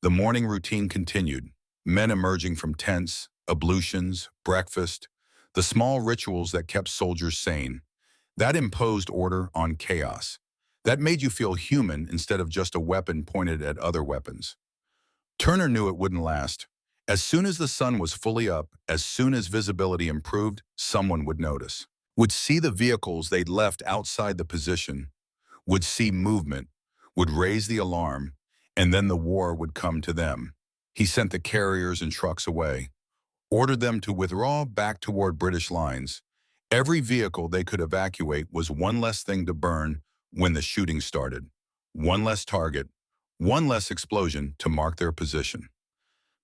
The morning routine continued, men emerging from tents, ablutions, breakfast, the small rituals that kept soldiers sane. That imposed order on chaos. That made you feel human instead of just a weapon pointed at other weapons. Turner knew it wouldn't last. As soon as the sun was fully up, as soon as visibility improved, someone would notice. Would see the vehicles they'd left outside the position, would see movement, would raise the alarm, and then the war would come to them. He sent the carriers and trucks away, ordered them to withdraw back toward British lines. Every vehicle they could evacuate was one less thing to burn when the shooting started, one less target, one less explosion to mark their position.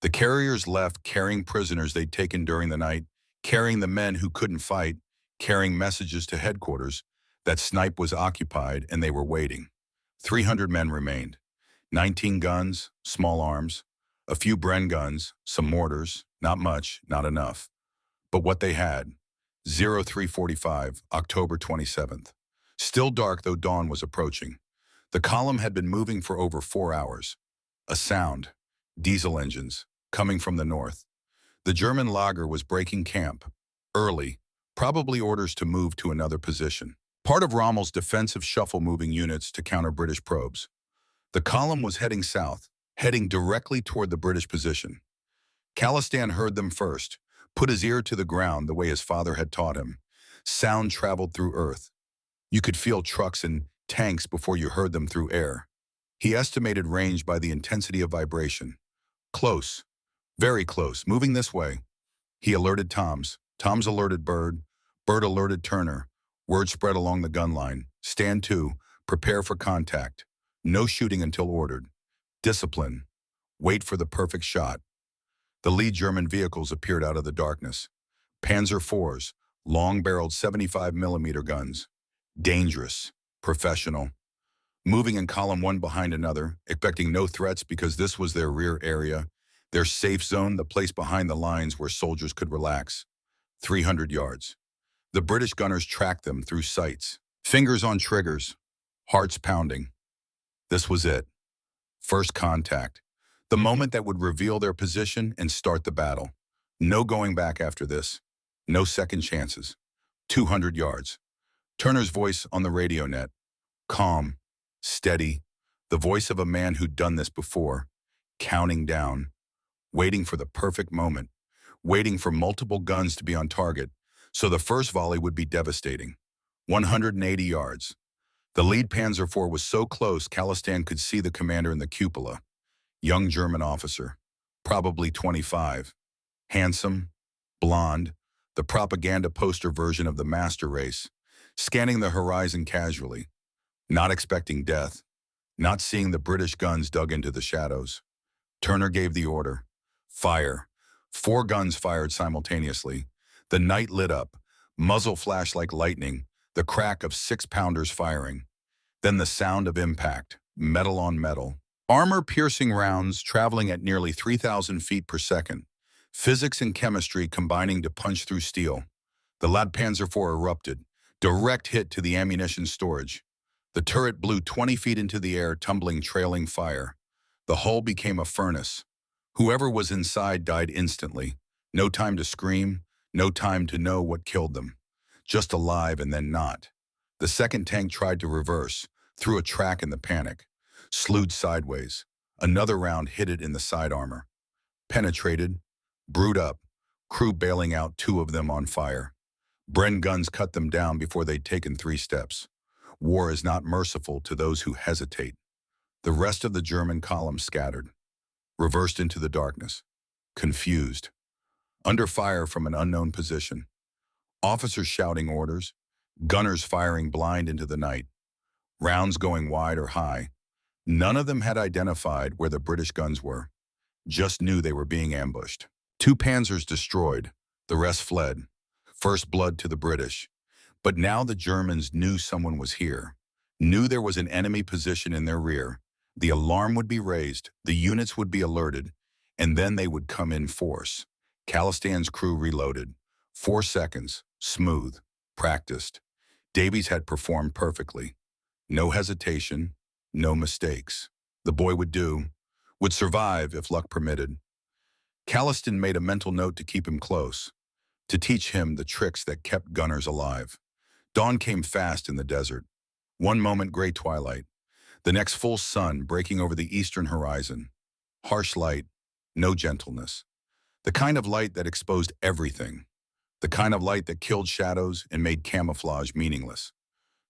The carriers left carrying prisoners they'd taken during the night, carrying the men who couldn't fight, carrying messages to headquarters that Snipe was occupied and they were waiting. 300 men remained. 19 guns, small arms, a few Bren guns, some mortars, not much, not enough. But what they had, 0345, October 27th. Still dark, though dawn was approaching. The column had been moving for over 4 hours. A sound, diesel engines, coming from the north. The German lager was breaking camp, early, probably orders to move to another position. Part of Rommel's defensive shuffle, moving units to counter British probes. The column was heading south, heading directly toward the British position. Calistan heard them first, put his ear to the ground the way his father had taught him. Sound traveled through earth. You could feel trucks and tanks before you heard them through air. He estimated range by the intensity of vibration. Close, very close, moving this way. He alerted Tom's alerted Byrd, Byrd alerted Turner. Word spread along the gun line. Stand to, prepare for contact. No shooting until ordered. Discipline. Wait for the perfect shot. The lead German vehicles appeared out of the darkness. Panzer IVs, long-barreled 75mm guns. Dangerous, professional. Moving in column one behind another, expecting no threats because this was their rear area, their safe zone, the place behind the lines where soldiers could relax. 300 yards. The British gunners tracked them through sights, fingers on triggers, hearts pounding. This was it. First contact. The moment that would reveal their position and start the battle. No going back after this. No second chances. 200 yards. Turner's voice on the radio net. Calm, steady, the voice of a man who'd done this before, counting down, waiting for the perfect moment, waiting for multiple guns to be on target, so the first volley would be devastating. 180 yards. The lead Panzer IV was so close Calistan could see the commander in the cupola. Young German officer, probably 25. Handsome, blonde, the propaganda poster version of the master race, scanning the horizon casually, not expecting death, not seeing the British guns dug into the shadows. Turner gave the order. Fire. 4 guns fired simultaneously. The night lit up, muzzle flashed like lightning, the crack of 6-pounders firing. Then the sound of impact, metal on metal. Armor-piercing rounds traveling at nearly 3,000 feet per second. Physics and chemistry combining to punch through steel. The Lead Panzer IV erupted, direct hit to the ammunition storage. The turret blew 20 feet into the air, tumbling, trailing fire. The hull became a furnace. Whoever was inside died instantly. No time to scream, no time to know what killed them. Just alive and then not. The second tank tried to reverse, threw a track in the panic, slewed sideways. Another round hit it in the side armor. Penetrated, brewed up, crew bailing out two of them on fire. Bren guns cut them down before they'd taken 3 steps. War is not merciful to those who hesitate. The rest of the German column scattered, reversed into the darkness, confused, under fire from an unknown position. Officers shouting orders, gunners firing blind into the night, rounds going wide or high. None of them had identified where the British guns were, just knew they were being ambushed. 2 Panzers destroyed, the rest fled. First blood to the British. But now the Germans knew someone was here, knew there was an enemy position in their rear. The alarm would be raised, the units would be alerted, and then they would come in force. Calistan's crew reloaded. 4 seconds, smooth, practiced. Davies had performed perfectly. No hesitation, no mistakes. The boy would do, would survive if luck permitted. Calistan made a mental note to keep him close, to teach him the tricks that kept gunners alive. Dawn came fast in the desert. One moment gray twilight, the next full sun breaking over the eastern horizon. Harsh light, no gentleness. The kind of light that exposed everything. The kind of light that killed shadows and made camouflage meaningless.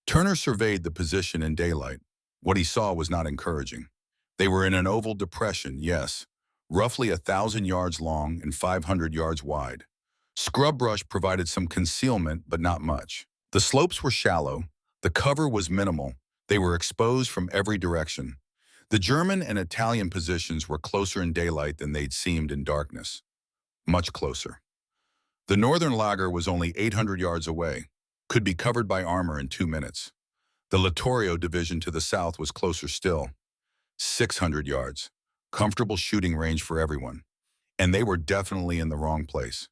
Turner surveyed the position in daylight. What he saw was not encouraging. They were in an oval depression, yes, roughly 1,000 yards long and 500 yards wide. Scrub brush provided some concealment, but not much. The slopes were shallow. The cover was minimal. They were exposed from every direction. The German and Italian positions were closer in daylight than they'd seemed in darkness. Much closer. The northern lager was only 800 yards away, could be covered by armor in 2 minutes. The Littorio division to the south was closer still. 600 yards. Comfortable shooting range for everyone. And they were definitely in the wrong place.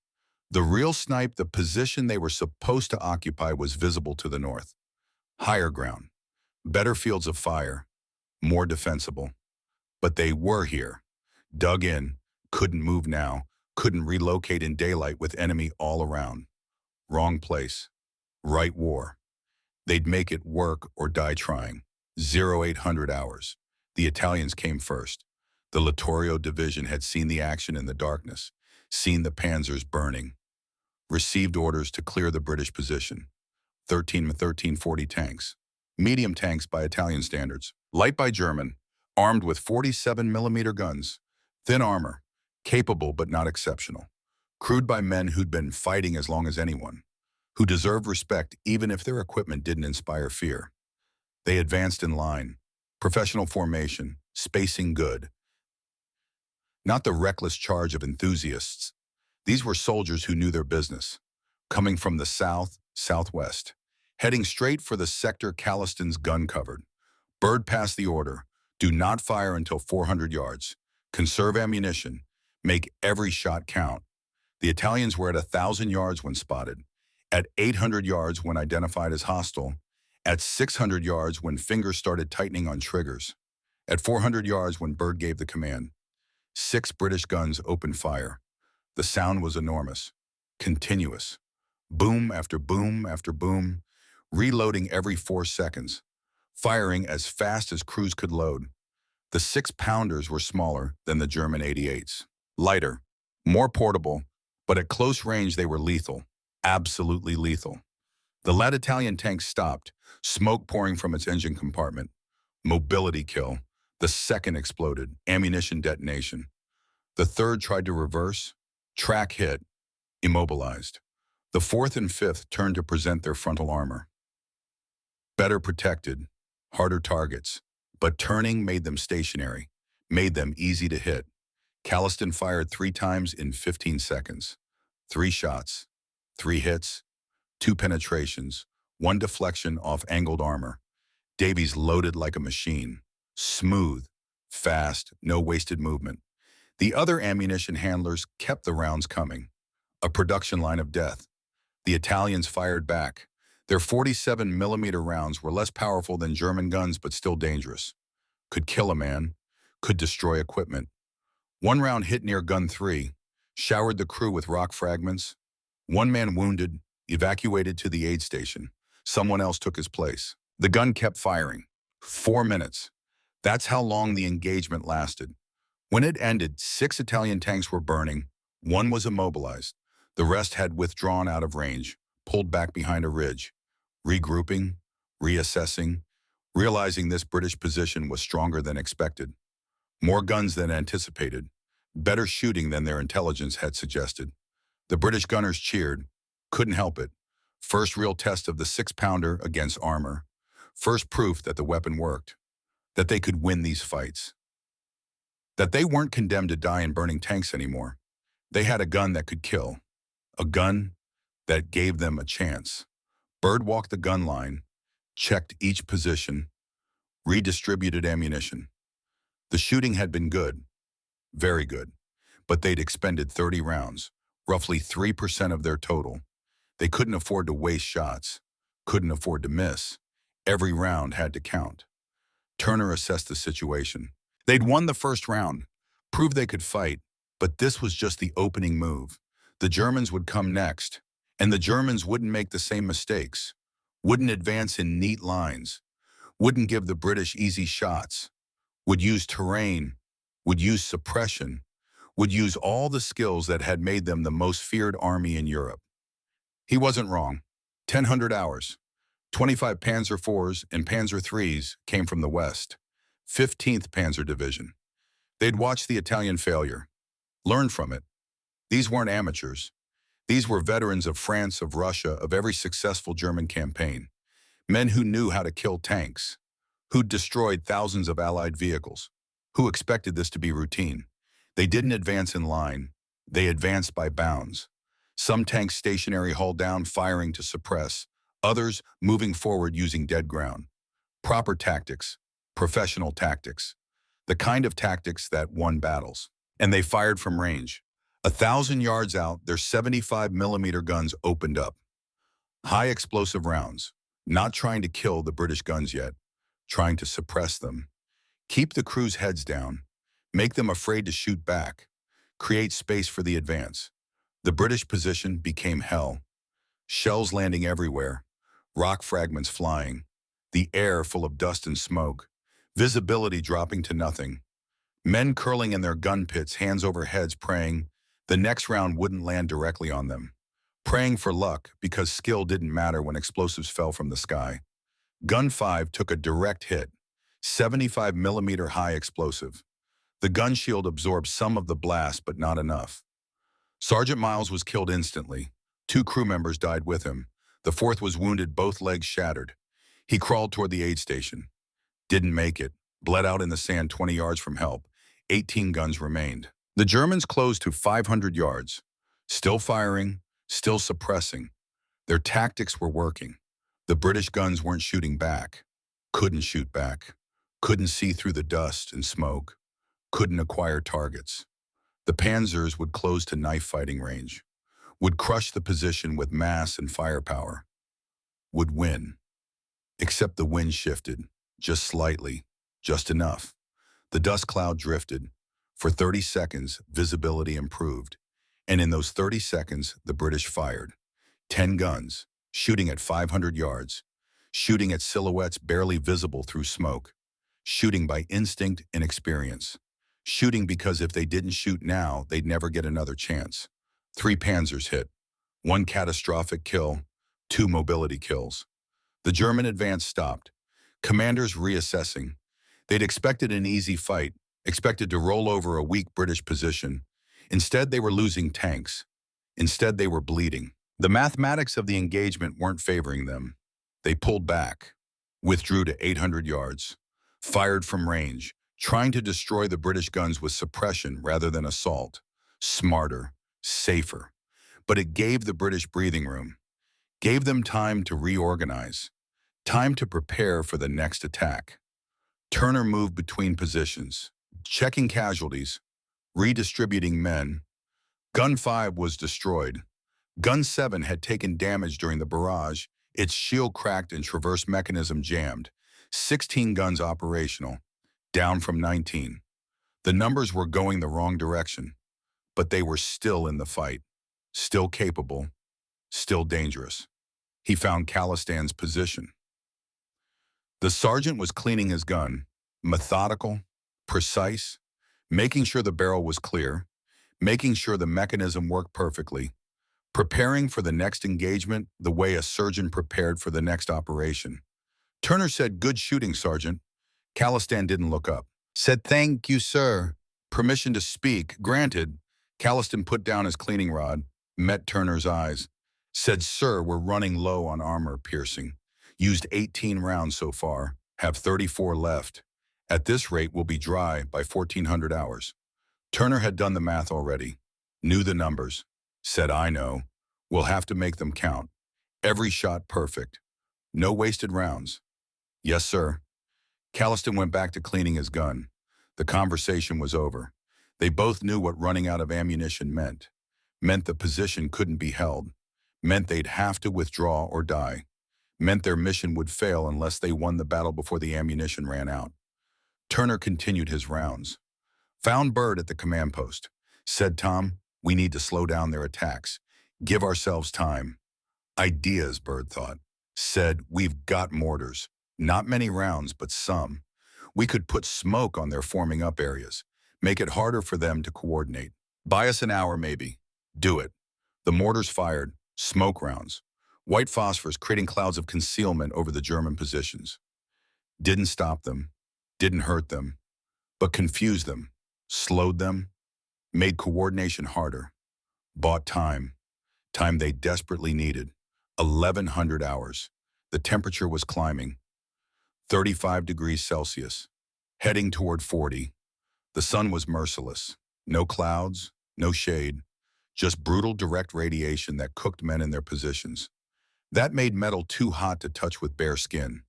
The real snipe, the position they were supposed to occupy, was visible to the north. Higher ground, better fields of fire, more defensible. But they were here, dug in, couldn't move now, couldn't relocate in daylight with enemy all around. Wrong place, right war. They'd make it work or die trying. 0800 hours. The Italians came first. The Littorio division had seen the action in the darkness, seen the Panzers burning. Received orders to clear the British position. 1340 tanks. Medium tanks by Italian standards. Light by German. Armed with 47mm guns. Thin armor. Capable but not exceptional. Crewed by men who'd been fighting as long as anyone. Who deserved respect even if their equipment didn't inspire fear. They advanced in line. Professional formation. Spacing good. Not the reckless charge of enthusiasts. These were soldiers who knew their business, coming from the south, southwest, heading straight for the sector Calistan's gun covered. Bird passed the order, do not fire until 400 yards, conserve ammunition, make every shot count. The Italians were at 1,000 yards when spotted, at 800 yards when identified as hostile, at 600 yards when fingers started tightening on triggers, at 400 yards when Bird gave the command. 6 British guns opened fire. The sound was enormous, continuous, boom after boom after boom, reloading every 4 seconds, firing as fast as crews could load. The 6-pounders were smaller than the German 88s, lighter, more portable, but at close range they were lethal, absolutely lethal. The lead Italian tank stopped, smoke pouring from its engine compartment. Mobility kill. The second exploded, ammunition detonation. The third tried to reverse, track hit, immobilized. The fourth and fifth turned to present their frontal armor. Better protected, harder targets, but turning made them stationary, made them easy to hit. Calistan fired 3 times in 15 seconds. 3 shots, 3 hits, 2 penetrations, 1 deflection off angled armor. Davies loaded like a machine. Smooth, fast, no wasted movement. The other ammunition handlers kept the rounds coming. A production line of death. The Italians fired back. Their 47mm rounds were less powerful than German guns, but still dangerous. Could kill a man, could destroy equipment. One round hit near gun 3, showered the crew with rock fragments. One man wounded, evacuated to the aid station. Someone else took his place. The gun kept firing. 4 minutes. That's how long the engagement lasted. When it ended, 6 Italian tanks were burning. One was immobilized. The rest had withdrawn out of range, pulled back behind a ridge, regrouping, reassessing, realizing this British position was stronger than expected. More guns than anticipated, better shooting than their intelligence had suggested. The British gunners cheered, couldn't help it. First real test of the 6-pounder against armor. First proof that the weapon worked, that they could win these fights. That they weren't condemned to die in burning tanks anymore. They had a gun that could kill, a gun that gave them a chance. Birdwalked the gun line, checked each position, redistributed ammunition. The shooting had been good, very good, but they'd expended 30 rounds, roughly 3% of their total. They couldn't afford to waste shots, couldn't afford to miss. Every round had to count. Turner assessed the situation. They'd won the first round, proved they could fight, but this was just the opening move. The Germans would come next, and the Germans wouldn't make the same mistakes, wouldn't advance in neat lines, wouldn't give the British easy shots, would use terrain, would use suppression, would use all the skills that had made them the most feared army in Europe. He wasn't wrong. 1,000 hours. 25 Panzer IVs and Panzer IIIs came from the west. 15th Panzer Division. They'd watched the Italian failure, learned from it. These weren't amateurs. These were veterans of France, of Russia, of every successful German campaign. Men who knew how to kill tanks, who'd destroyed thousands of Allied vehicles, who expected this to be routine. They didn't advance in line. They advanced by bounds. Some tanks stationary hull down, firing to suppress. Others moving forward using dead ground. Proper tactics, professional tactics. The kind of tactics that won battles. And they fired from range. 1,000 yards out, their 75mm guns opened up. High explosive rounds. Not trying to kill the British guns yet. Trying to suppress them. Keep the crew's heads down. Make them afraid to shoot back. Create space for the advance. The British position became hell. Shells landing everywhere. Rock fragments flying. The air full of dust and smoke. Visibility dropping to nothing. Men curling in their gun pits, hands over heads, praying the next round wouldn't land directly on them. Praying for luck because skill didn't matter when explosives fell from the sky. Gun 5 took a direct hit. 75mm high explosive. The gun shield absorbed some of the blast, but not enough. Sergeant Miles was killed instantly. 2 crew members died with him. The 4th was wounded, both legs shattered. He crawled toward the aid station. Didn't make it. Bled out in the sand 20 yards from help. 18 guns remained. The Germans closed to 500 yards. Still firing, still suppressing. Their tactics were working. The British guns weren't shooting back. Couldn't shoot back. Couldn't see through the dust and smoke. Couldn't acquire targets. The Panzers would close to knife fighting range. Would crush the position with mass and firepower. Would win. Except the wind shifted. Just slightly. Just enough. The dust cloud drifted. For 30 seconds, visibility improved. And in those 30 seconds, the British fired. 10 guns, shooting at 500 yards. Shooting at silhouettes barely visible through smoke. Shooting by instinct and experience. Shooting because if they didn't shoot now, they'd never get another chance. 3 Panzers hit. 1 catastrophic kill. 2 mobility kills. The German advance stopped. Commanders reassessing. They'd expected an easy fight, expected to roll over a weak British position. Instead, they were losing tanks. Instead, they were bleeding. The mathematics of the engagement weren't favoring them. They pulled back, withdrew to 800 yards, fired from range, trying to destroy the British guns with suppression rather than assault. Smarter, safer. But it gave the British breathing room, gave them time to reorganize, time to prepare for the next attack. Turner moved between positions, checking casualties, redistributing men. Gun 5 was destroyed. Gun 7 had taken damage during the barrage, its shield cracked and traverse mechanism jammed. 16 guns operational, down from 19. The numbers were going the wrong direction, but they were still in the fight, still capable, still dangerous. He found Calistan's position. The sergeant was cleaning his gun, methodical, precise, making sure the barrel was clear, making sure the mechanism worked perfectly, preparing for the next engagement the way a surgeon prepared for the next operation. Turner said, "Good shooting, Sergeant." Calistan didn't look up. Said, "Thank you, sir." Permission to speak, granted. Calistan put down his cleaning rod, met Turner's eyes. Said, "Sir, we're running low on armor piercing. Used 18 rounds so far, have 34 left. At this rate, we'll be dry by 1400 hours. Turner had done the math already, knew the numbers. Said, "I know. We'll have to make them count. Every shot perfect. No wasted rounds." "Yes, sir." Calistan went back to cleaning his gun. The conversation was over. They both knew what running out of ammunition meant. Meant the position couldn't be held. Meant they'd have to withdraw or die. Meant their mission would fail unless they won the battle before the ammunition ran out. Turner continued his rounds. Found Bird at the command post. Said, "Tom, we need to slow down their attacks. Give ourselves time." Ideas, Bird thought. Said, "We've got mortars. Not many rounds, but some. We could put smoke on their forming up areas. Make it harder for them to coordinate. Buy us an hour, maybe. Do it." The mortars fired. Smoke rounds. White phosphorus creating clouds of concealment over the German positions. Didn't stop them. Didn't hurt them. But confused them. Slowed them. Made coordination harder. Bought time. Time they desperately needed. 1100 hours. The temperature was climbing. 35 degrees Celsius. Heading toward 40. The sun was merciless. No clouds, no shade. Just brutal direct radiation that cooked men in their positions. That made metal too hot to touch with bare skin.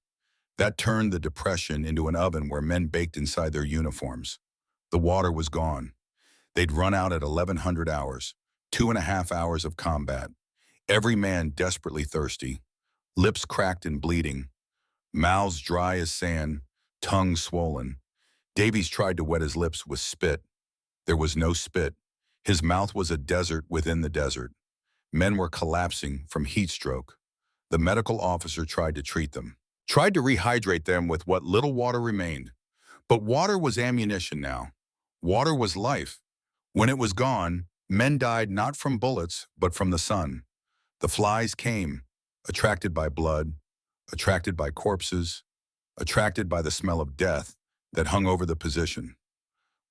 That turned the depression into an oven where men baked inside their uniforms. The water was gone. They'd run out at 1100 hours, 2.5 hours of combat. Every man desperately thirsty, lips cracked and bleeding, mouths dry as sand, tongues swollen. Davies tried to wet his lips with spit. There was no spit. His mouth was a desert within the desert. Men were collapsing from heat stroke. The medical officer tried to treat them, tried to rehydrate them with what little water remained. But water was ammunition now. Water was life. When it was gone, men died not from bullets, but from the sun. The flies came, attracted by blood, attracted by corpses, attracted by the smell of death that hung over the position.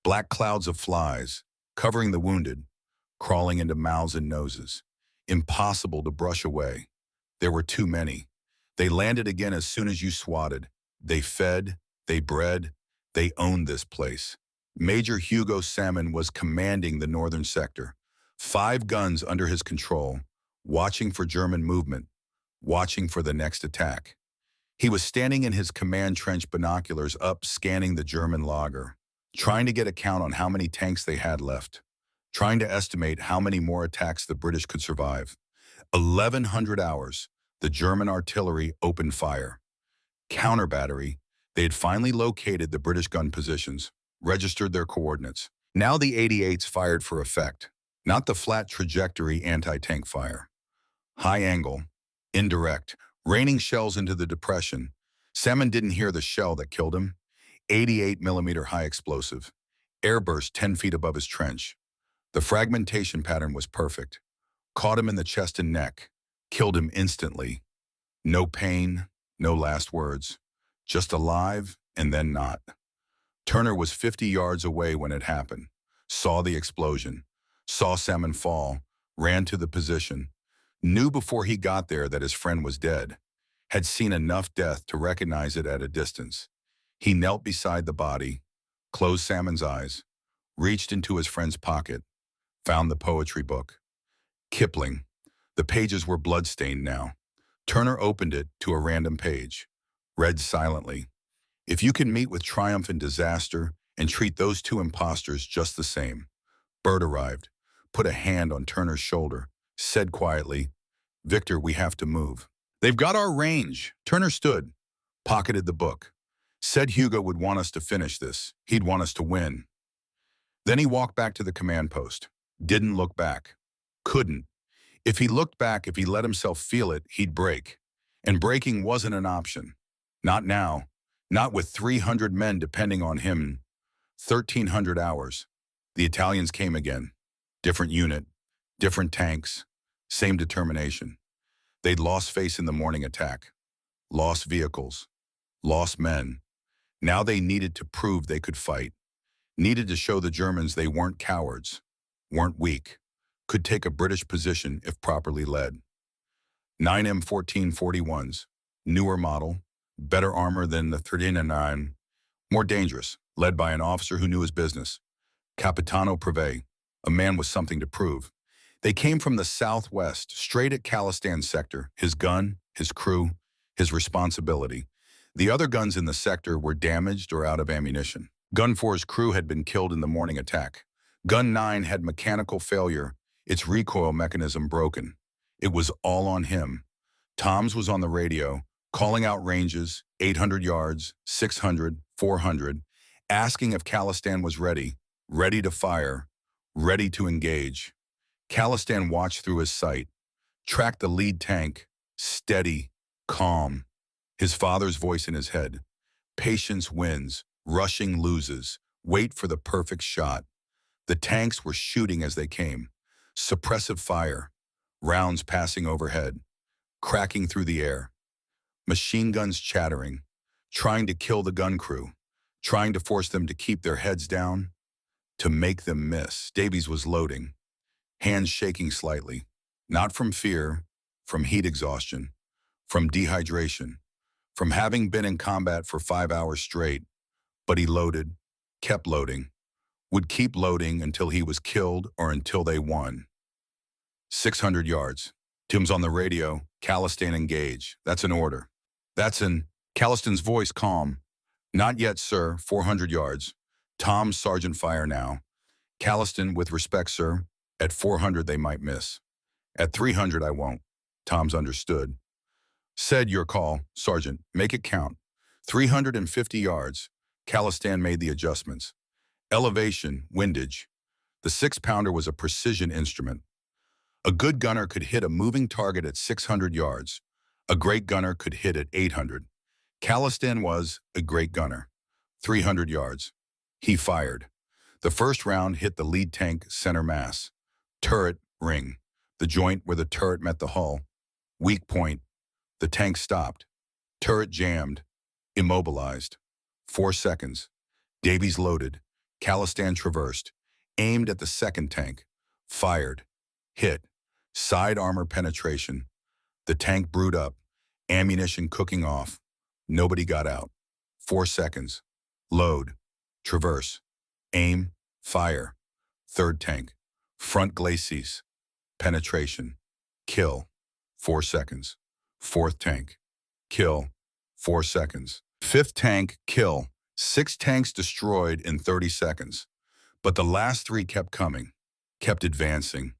Black clouds of flies, covering the wounded, crawling into mouths and noses. Impossible to brush away. There were too many. They landed again as soon as you swatted. They fed, they bred, they owned this place. Major Hugo Salmon was commanding the northern sector. 5 guns under his control, watching for German movement, watching for the next attack. He was standing in his command trench, binoculars up, scanning the German lager, trying to get a count on how many tanks they had left, trying to estimate how many more attacks the British could survive. 1100 hours, the German artillery opened fire. Counter battery, they had finally located the British gun positions, registered their coordinates. Now the 88s fired for effect, not the flat trajectory anti-tank fire. High angle, indirect, raining shells into the depression. Salmon didn't hear the shell that killed him. 88mm high explosive. Airburst 10 feet above his trench. The fragmentation pattern was perfect. Caught him in the chest and neck. Killed him instantly. No pain, no last words. Just alive and then not. Turner was 50 yards away when it happened. Saw the explosion. Saw Salmon fall. Ran to the position. Knew before he got there that his friend was dead. Had seen enough death to recognize it at a distance. He knelt beside the body, closed Salmon's eyes, reached into his friend's pocket, found the poetry book. Kipling. The pages were blood-stained now. Turner opened it to a random page. Read silently. "If you can meet with triumph and disaster and treat those 2 impostors just the same." Bird arrived, put a hand on Turner's shoulder, said quietly, "Victor, we have to move." "They've got our range." Turner stood, pocketed the book. Said Hugo would want us to finish this. He'd want us to win. Then he walked back to the command post. Didn't look back. Couldn't. If he looked back, if he let himself feel it, he'd break. And breaking wasn't an option. Not now. Not with 300 men depending on him. 1,300 hours. The Italians came again. Different unit, different tanks, same determination. They'd lost face in the morning attack. Lost vehicles. Lost men. Now they needed to prove they could fight. Needed to show the Germans they weren't cowards. Weren't weak. Could take a British position if properly led. 9 M1441s. Newer model. Better armor than the 39. More dangerous. Led by an officer who knew his business. Capitano Preve. A man with something to prove. They came from the southwest, straight at Khalistan's sector. His gun, his crew, his responsibility. The other guns in the sector were damaged or out of ammunition. Gun 4's crew had been killed in the morning attack. Gun 9 had mechanical failure, its recoil mechanism broken. It was all on him. Tom's was on the radio, calling out ranges, 800 yards, 600, 400, asking if Khalistan was ready to fire, ready to engage. Khalistan watched through his sight, tracked the lead tank, steady, calm. His father's voice in his head. Patience wins, rushing loses, wait for the perfect shot. The tanks were shooting as they came. Suppressive fire, rounds passing overhead, cracking through the air. Machine guns chattering, trying to kill the gun crew, trying to force them to keep their heads down, to make them miss. Davies was loading, hands shaking slightly, not from fear, from heat exhaustion, from dehydration, from having been in combat for 5 hours straight. But he loaded, kept loading, would keep loading until he was killed or until they won. 600 yards. Tim's on the radio. Khalistan engage. That's an order. Khalistan's voice calm. Not yet, sir. 400 yards. Tom's sergeant fire now. Khalistan, with respect, sir. At 400 they might miss. At 300 I won't. Tom's understood. Said your call, sergeant. Make it count. 350 yards. Khalistan made the adjustments. Elevation, windage. The 6-pounder was a precision instrument. A good gunner could hit a moving target at 600 yards. A great gunner could hit at 800. Khalistan was a great gunner. 300 yards. He fired. The first round hit the lead tank center mass. Turret, ring. The joint where the turret met the hull. Weak point. The tank stopped. Turret jammed. Immobilized. 4 seconds. Davies loaded. Khalistan traversed. Aimed at the second tank. Fired. Hit. Side armor penetration. The tank brewed up. Ammunition cooking off. Nobody got out. 4 seconds. Load. Traverse. Aim. Fire. Third tank. Front glacis. Penetration. Kill. 4 seconds. Fourth tank. Kill. 4 seconds. Fifth tank. Kill. 6 tanks destroyed in 30 seconds. But the last 3 kept coming. Kept advancing.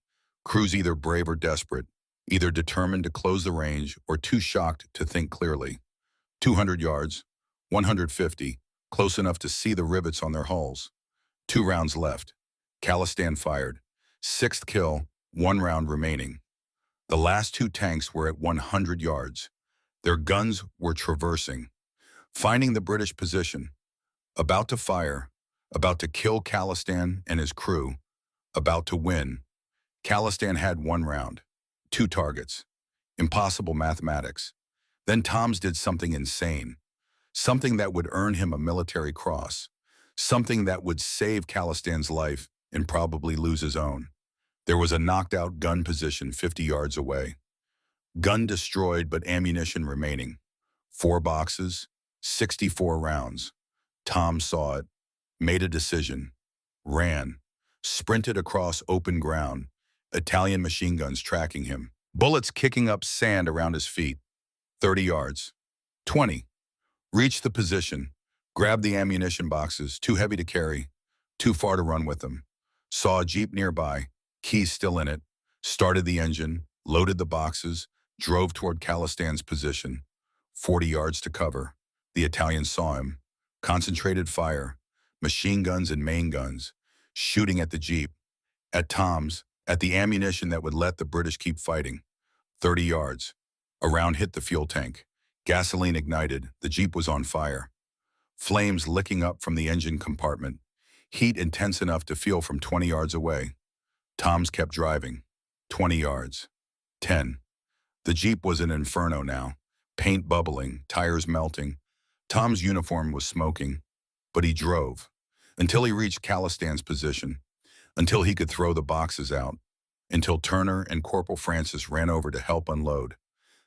Crews either brave or desperate. Either determined to close the range or too shocked to think clearly. 200 yards. 150. Close enough to see the rivets on their hulls. 2 rounds left. Khalistan fired. 6th kill, 1 round remaining. The last 2 tanks were at 100 yards. Their guns were traversing, finding the British position, about to fire, about to kill Khalistan and his crew, about to win. Khalistan had 1 round, 2 targets. Impossible mathematics. Then Toms did something insane, something that would earn him a military cross, something that would save Khalistan's life and probably lose his own. There was a knocked-out gun position 50 yards away. Gun destroyed, but ammunition remaining. 4 boxes, 64 rounds. Tom saw it, made a decision, ran, sprinted across open ground, Italian machine guns tracking him, bullets kicking up sand around his feet. 30 yards, 20. Reached the position, grabbed the ammunition boxes, too heavy to carry, too far to run with them. Saw a Jeep nearby, keys still in it, started the engine, loaded the boxes, drove toward Khalistan's position. 40 yards to cover. The Italians saw him. Concentrated fire, machine guns and main guns, shooting at the Jeep, at Tom's, at the ammunition that would let the British keep fighting. 30 yards. A round hit the fuel tank. Gasoline ignited. The Jeep was on fire. Flames licking up from the engine compartment. Heat intense enough to feel from 20 yards away. Tom's kept driving. 20 yards. 10. The Jeep was an inferno now. Paint bubbling, tires melting. Tom's uniform was smoking. But he drove. Until he reached Calistan's position. Until he could throw the boxes out. Until Turner and Corporal Francis ran over to help unload.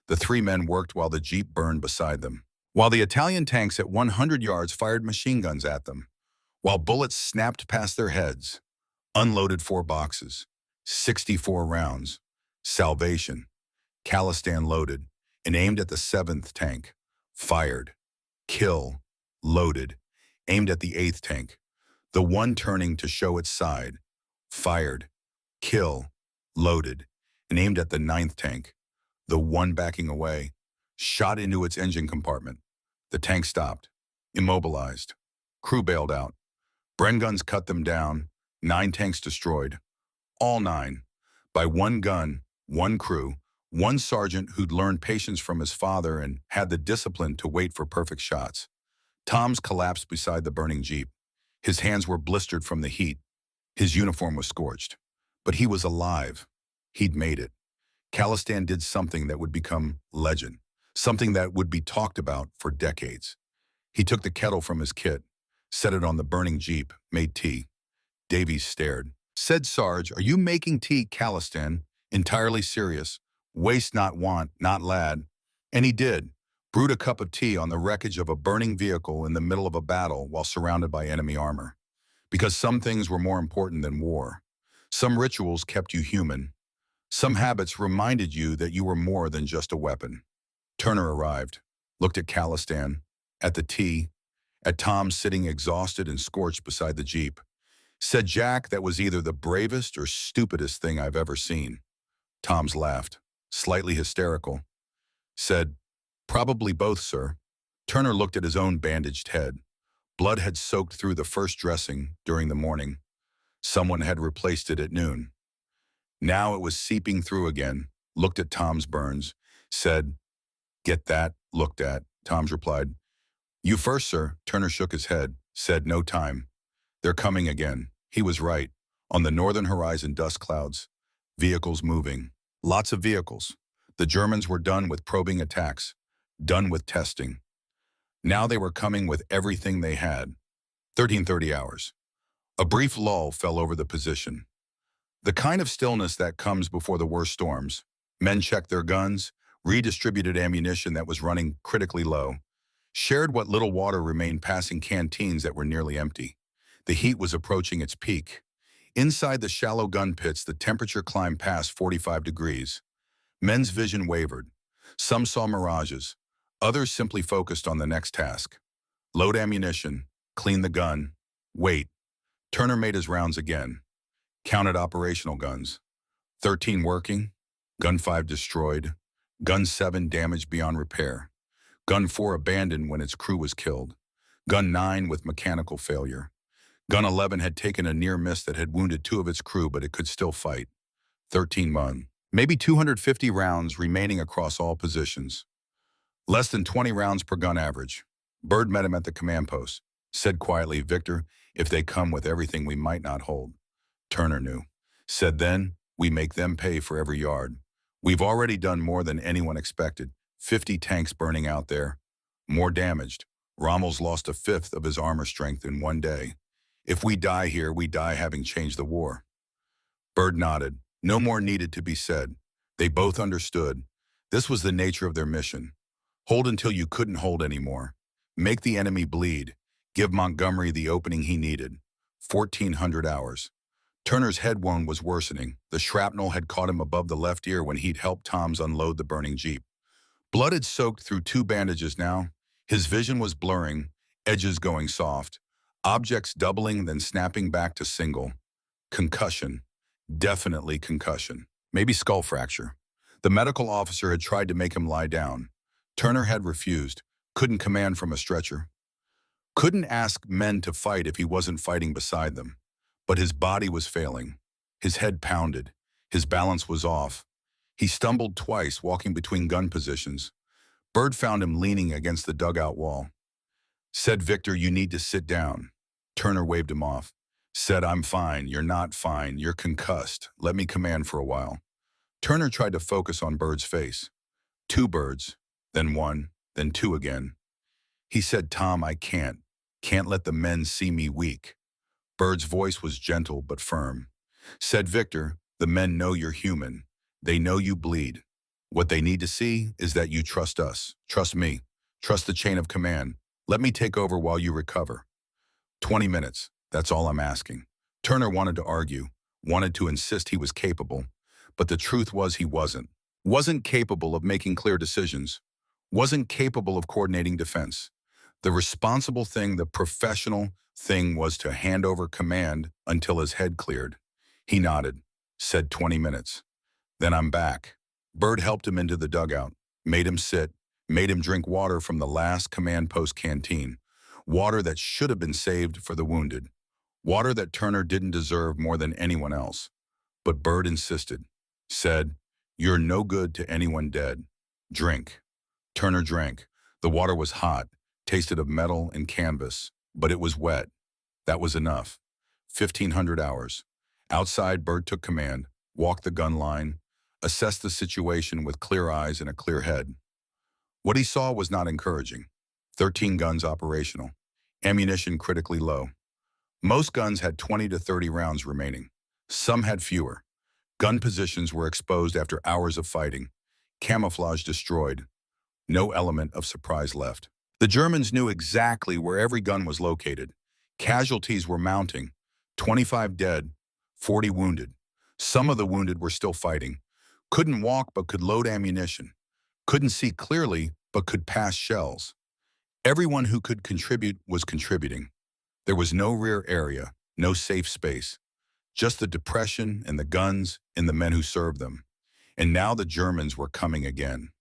The three men worked while the Jeep burned beside them. While the Italian tanks at 100 yards fired machine guns at them. While bullets snapped past their heads. Unloaded 4 boxes. 64 rounds. Salvation. Calistan loaded and aimed at the 7th tank. Fired. Kill. Loaded. Aimed at the 8th tank. The one turning to show its side. Fired. Kill. Loaded. And aimed at the 9th tank. The one backing away. Shot into its engine compartment. The tank stopped. Immobilized. Crew bailed out. Bren guns cut them down. 9 tanks destroyed. All 9. By one gun, one crew, one sergeant who'd learned patience from his father and had the discipline to wait for perfect shots. Tom's collapsed beside the burning Jeep. His hands were blistered from the heat. His uniform was scorched. But he was alive. He'd made it. Calistan did something that would become legend. Something that would be talked about for decades. He took the kettle from his kit, set it on the burning Jeep, made tea. Davies stared. Said Sarge, "Are you making tea, Calistan?" Entirely serious. Waste not want, not lad. And he did. Brewed a cup of tea on the wreckage of a burning vehicle in the middle of a battle while surrounded by enemy armor. Because some things were more important than war. Some rituals kept you human. Some habits reminded you that you were more than just a weapon. Turner arrived, looked at Calistan, at the tea, at Tom sitting exhausted and scorched beside the Jeep. Said, "Jack, that was either the bravest or stupidest thing I've ever seen." Tom's laughed, slightly hysterical. Said, "Probably both, sir." Turner looked at his own bandaged head. Blood had soaked through the first dressing during the morning. Someone had replaced it at noon. Now it was seeping through again, looked at Tom's burns, said, "Get that looked at." Tom's replied, "You first, sir." Turner shook his head, said, "No time. They're coming again." He was right. On the northern horizon, dust clouds. Vehicles moving. Lots of vehicles. The Germans were done with probing attacks. Done with testing. Now they were coming with everything they had. 1330 hours. A brief lull fell over the position. The kind of stillness that comes before the worst storms. Men checked their guns, redistributed ammunition that was running critically low, shared what little water remained passing canteens that were nearly empty. The heat was approaching its peak. Inside the shallow gun pits, the temperature climbed past 45 degrees. Men's vision wavered. Some saw mirages. Others simply focused on the next task. Load ammunition, clean the gun, wait. Turner made his rounds again. Counted operational guns. 13 working. Gun 5 destroyed. Gun 7 damaged beyond repair. Gun 4 abandoned when its crew was killed. Gun 9 with mechanical failure. Gun 11 had taken a near miss that had wounded 2 of its crew, but it could still fight. 13 mun. Maybe 250 rounds remaining across all positions. Less than 20 rounds per gun average. Bird met him at the command post. Said quietly, "Victor, if they come with everything, we might not hold." Turner knew. Said then, "We make them pay for every yard. We've already done more than anyone expected. 50 tanks burning out there. More damaged. Rommel's lost a fifth of his armor strength in one day. If we die here, we die having changed the war." Bird nodded. No more needed to be said. They both understood. This was the nature of their mission. Hold until you couldn't hold anymore. Make the enemy bleed. Give Montgomery the opening he needed. 1,400 hours. Turner's head wound was worsening. The shrapnel had caught him above the left ear when he'd helped Tom's unload the burning Jeep. Blood had soaked through 2 bandages now. His vision was blurring, edges going soft. Objects doubling, then snapping back to single. Concussion. Definitely concussion. Maybe skull fracture. The medical officer had tried to make him lie down. Turner had refused. Couldn't command from a stretcher. Couldn't ask men to fight if he wasn't fighting beside them. But his body was failing. His head pounded. His balance was off. He stumbled twice, walking between gun positions. Bird found him leaning against the dugout wall. Said, "Victor, you need to sit down." Turner waved him off. Said, "I'm fine. You're not fine. You're concussed. Let me command for a while." Turner tried to focus on Bird's face. Two birds, then one, then two again. He said, "Tom, I can't. Can't let the men see me weak." Bird's voice was gentle but firm. Said, "Victor, the men know you're human. They know you bleed. What they need to see is that you trust us. Trust me. Trust the chain of command. Let me take over while you recover." 20 minutes. That's all I'm asking. Turner wanted to argue, wanted to insist he was capable, but the truth was he wasn't. Wasn't capable of making clear decisions. Wasn't capable of coordinating defense. The responsible thing, the professional thing, was to hand over command until his head cleared. He nodded, said 20 minutes. "Then I'm back." Bird helped him into the dugout, made him sit, made him drink water from the last command post canteen. Water that should have been saved for the wounded. Water that Turner didn't deserve more than anyone else. But Bird insisted. Said, "You're no good to anyone dead. Drink." Turner drank. The water was hot, tasted of metal and canvas, but it was wet. That was enough. 1,500 hours. Outside, Bird took command, walked the gun line, assessed the situation with clear eyes and a clear head. What he saw was not encouraging. 13 guns operational. Ammunition critically low. Most guns had 20 to 30 rounds remaining. Some had fewer. Gun positions were exposed after hours of fighting. Camouflage destroyed. No element of surprise left. The Germans knew exactly where every gun was located. Casualties were mounting. 25 dead, 40 wounded. Some of the wounded were still fighting. Couldn't walk but could load ammunition. Couldn't see clearly but could pass shells. Everyone who could contribute was contributing. There was no rear area, no safe space. Just the depression and the guns and the men who served them. And now the Germans were coming again.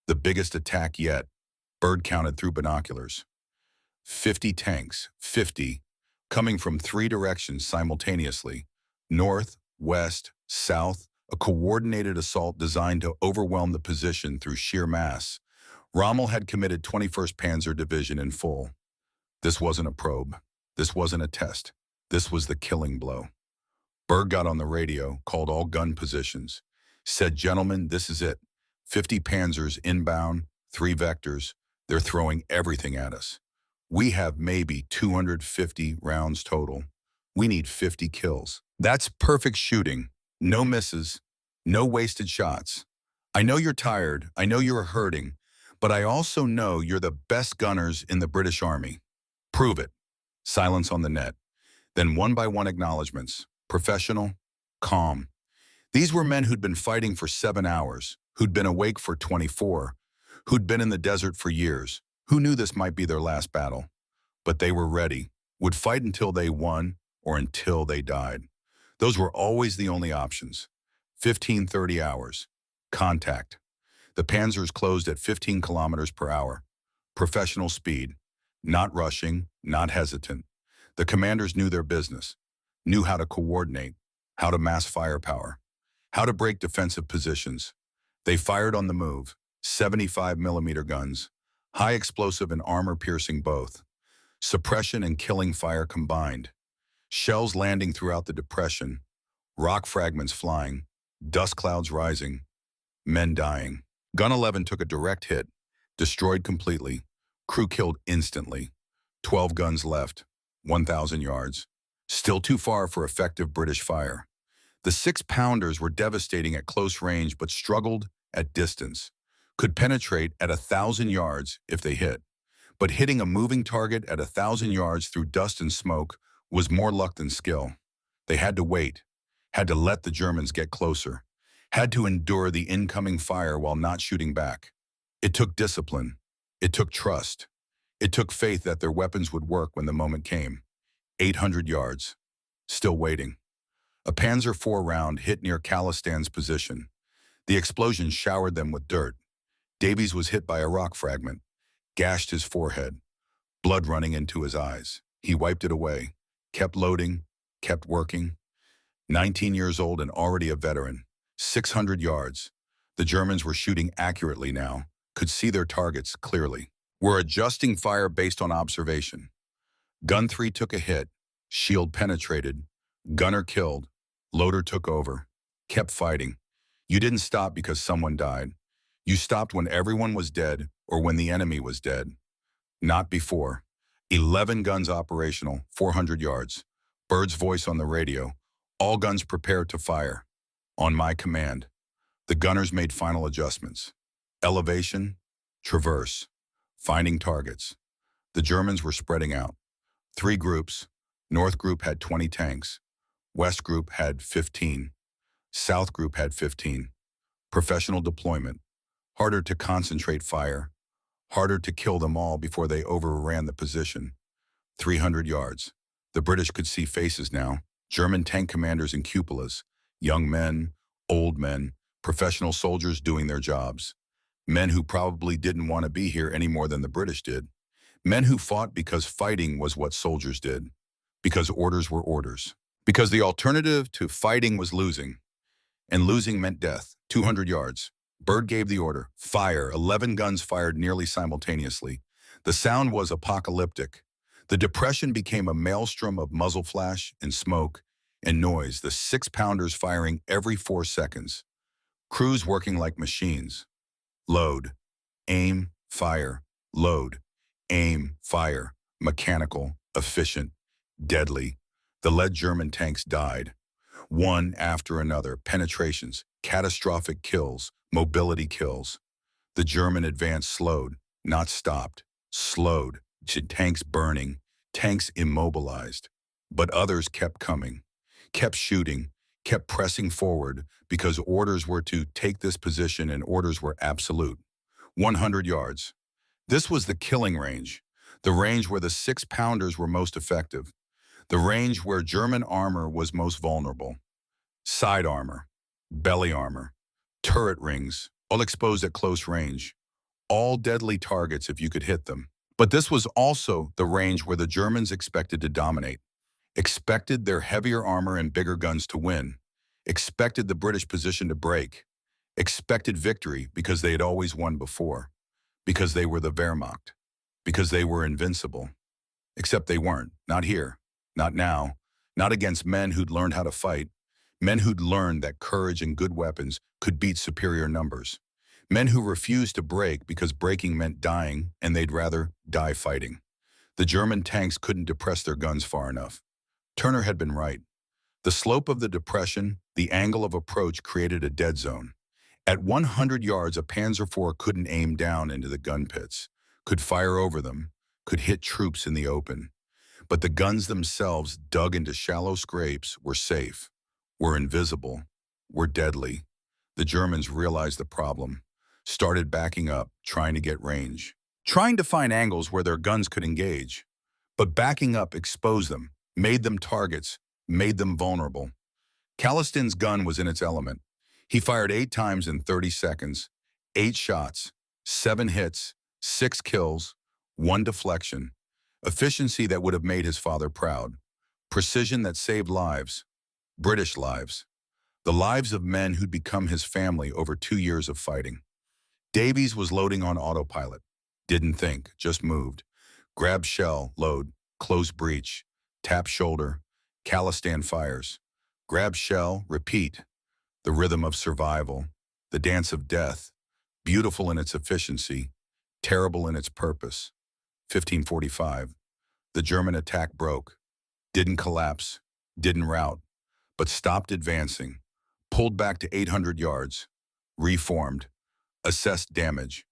The biggest attack yet. Bird counted through binoculars. 50 tanks, 50, coming from 3 directions simultaneously. North, west, south, a coordinated assault designed to overwhelm the position through sheer mass. Rommel had committed 21st Panzer Division in full. This wasn't a probe. This wasn't a test. This was the killing blow. Berg got on the radio, called all gun positions. Said, "Gentlemen, this is it. 50 Panzers inbound, 3 vectors. They're throwing everything at us. We have maybe 250 rounds total. We need 50 kills. That's perfect shooting. No misses. No wasted shots. I know you're tired. I know you're hurting. But I also know you're the best gunners in the British Army. Prove it." Silence on the net. Then one by one acknowledgements. Professional, calm. These were men who'd been fighting for 7 hours, who'd been awake for 24, who'd been in the desert for years, who knew this might be their last battle. But they were ready, would fight until they won or until they died. Those were always the only options. 15-30 hours. Contact. The Panzers closed at 15 kilometers per hour. Professional speed. Not rushing, not hesitant. The commanders knew their business, knew how to coordinate, how to mass firepower, how to break defensive positions. They fired on the move, 75mm guns, high explosive and armor-piercing both. Suppression and killing fire combined. Shells landing throughout the depression, rock fragments flying, dust clouds rising, men dying. Gun 11 took a direct hit, destroyed completely, crew killed instantly. 12 guns left, 1,000 yards. Still too far for effective British fire. The 6-pounders were devastating at close range but struggled at distance. Could penetrate at 1,000 yards if they hit. But hitting a moving target at 1,000 yards through dust and smoke was more luck than skill. They had to wait, had to let the Germans get closer, had to endure the incoming fire while not shooting back. It took discipline. It took trust. It took faith that their weapons would work when the moment came. 800 yards. Still waiting. A Panzer IV round hit near Calistan's position. The explosion showered them with dirt. Davies was hit by a rock fragment, gashed his forehead, blood running into his eyes. He wiped it away, kept loading, kept working. 19 years old and already a veteran. 600 yards. The Germans were shooting accurately now, could see their targets clearly. Were adjusting fire based on observation. Gun 3 took a hit. Shield penetrated. Gunner killed. Loader took over. Kept fighting. You didn't stop because someone died. You stopped when everyone was dead or when the enemy was dead. Not before. 11 guns operational, 400 yards. Bird's voice on the radio. All guns prepared to fire. On my command. The gunners made final adjustments. Elevation, traverse, finding targets. The Germans were spreading out. 3 groups. North group had 20 tanks. West group had 15. South group had 15. Professional deployment. Harder to concentrate fire. Harder to kill them all before they overran the position. 300 yards. The British could see faces now. German tank commanders in cupolas. Young men, old men, professional soldiers doing their jobs. Men who probably didn't want to be here any more than the British did. Men who fought because fighting was what soldiers did. Because orders were orders. Because the alternative to fighting was losing. And losing meant death. 200 yards. Bird gave the order. Fire. 11 guns fired nearly simultaneously. The sound was apocalyptic. The depression became a maelstrom of muzzle flash and smoke and noise, the 6-pounders firing every 4 seconds. Crews working like machines. Load. Aim. Fire. Load. Aim. Fire. Mechanical. Efficient. Deadly. The lead German tanks died. One after another. Penetrations. Catastrophic kills. Mobility kills. The German advance slowed, not stopped. Slowed. Tanks burning. Tanks immobilized. But others kept coming. Kept shooting. Kept pressing forward because orders were to take this position and orders were absolute. 100 yards. This was the killing range. The range where the 6-pounders were most effective. The range where German armor was most vulnerable. Side armor. Belly armor. Turret rings, all exposed at close range. All deadly targets if you could hit them. But this was also the range where the Germans expected to dominate. Expected their heavier armor and bigger guns to win. Expected the British position to break. Expected victory because they had always won before. Because they were the Wehrmacht. Because they were invincible. Except they weren't. Not here. Not now. Not against men who'd learned how to fight. Men who'd learned that courage and good weapons could beat superior numbers. Men who refused to break because breaking meant dying, and they'd rather die fighting. The German tanks couldn't depress their guns far enough. Turner had been right. The slope of the depression, the angle of approach created a dead zone. At 100 yards, a Panzer IV couldn't aim down into the gun pits, could fire over them, could hit troops in the open. But the guns themselves, dug into shallow scrapes, were safe, were invisible, were deadly. The Germans realized the problem, started backing up, trying to get range, trying to find angles where their guns could engage. But backing up exposed them, made them targets, made them vulnerable. Calliston's gun was in its element. He fired 8 times in 30 seconds, 8 shots, 7 hits, 6 kills, 1 deflection. Efficiency that would have made his father proud. Precision that saved lives. British lives. The lives of men who'd become his family over 2 years of fighting. Davies was loading on autopilot. Didn't think, just moved. Grab shell, load, close breech, tap shoulder, Calliston fires. Grab shell, repeat. The rhythm of survival, the dance of death, beautiful in its efficiency, terrible in its purpose. 1545. The German attack broke. Didn't collapse, didn't rout, but stopped advancing, pulled back to 800 yards, reformed, assessed damage.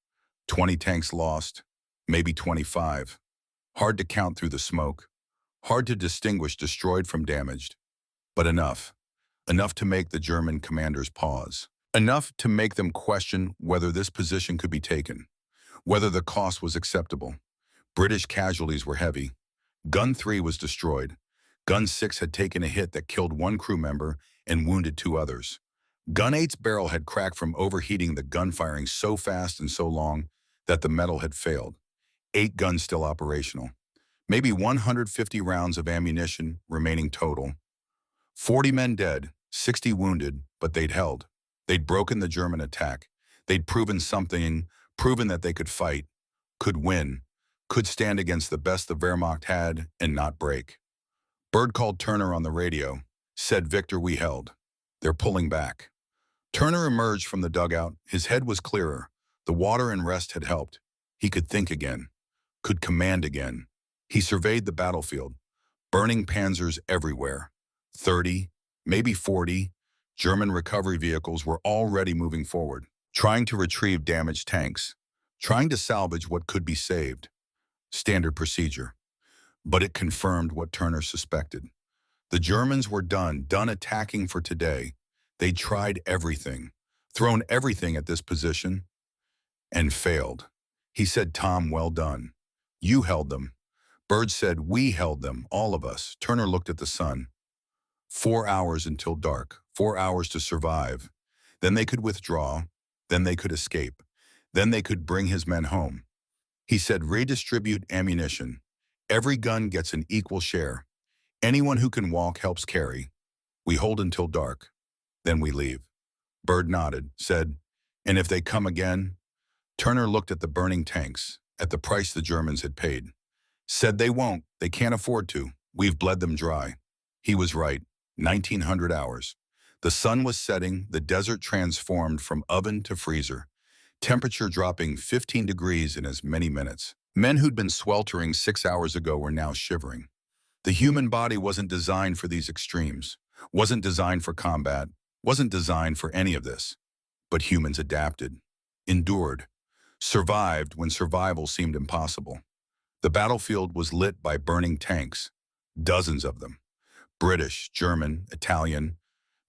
20 tanks lost, maybe 25. Hard to count through the smoke. Hard to distinguish destroyed from damaged. But enough. Enough to make the German commanders pause. Enough to make them question whether this position could be taken, whether the cost was acceptable. British casualties were heavy. Gun 3 was destroyed. Gun 6 had taken a hit that killed 1 crew member and wounded 2 others. Gun 8's barrel had cracked from overheating the gun firing so fast and so long that the metal had failed. 8 guns still operational. Maybe 150 rounds of ammunition remaining total. 40 men dead, 60 wounded, but they'd held. They'd broken the German attack. They'd proven something, proven that they could fight, could win, could stand against the best the Wehrmacht had and not break. Byrd called Turner on the radio, said, "Victor, we held. They're pulling back." Turner emerged from the dugout. His head was clearer. The water and rest had helped. He could think again, could command again. He surveyed the battlefield. Burning Panzers everywhere. 30, maybe 40, German recovery vehicles were already moving forward, trying to retrieve damaged tanks, trying to salvage what could be saved. Standard procedure. But it confirmed what Turner suspected. The Germans were done attacking for today. They'd tried everything, thrown everything at this position, and failed. He said, "Tom, well done. You held them." Byrd said, "We held them, all of us." Turner looked at the sun. 4 hours until dark, 4 hours to survive. Then they could withdraw, then they could escape, then they could bring his men home. He said, "Redistribute ammunition. Every gun gets an equal share. Anyone who can walk helps carry. We hold until dark, then we leave." Byrd nodded, said, "And if they come again?" Turner looked at the burning tanks, at the price the Germans had paid. Said, "They won't. They can't afford to. We've bled them dry." He was right. 1900 hours. The sun was setting, the desert transformed from oven to freezer, temperature dropping 15 degrees in as many minutes. Men who'd been sweltering 6 hours ago were now shivering. The human body wasn't designed for these extremes, wasn't designed for combat, wasn't designed for any of this. But humans adapted, endured, survived when survival seemed impossible. The battlefield was lit by burning tanks, dozens of them. British, German, Italian,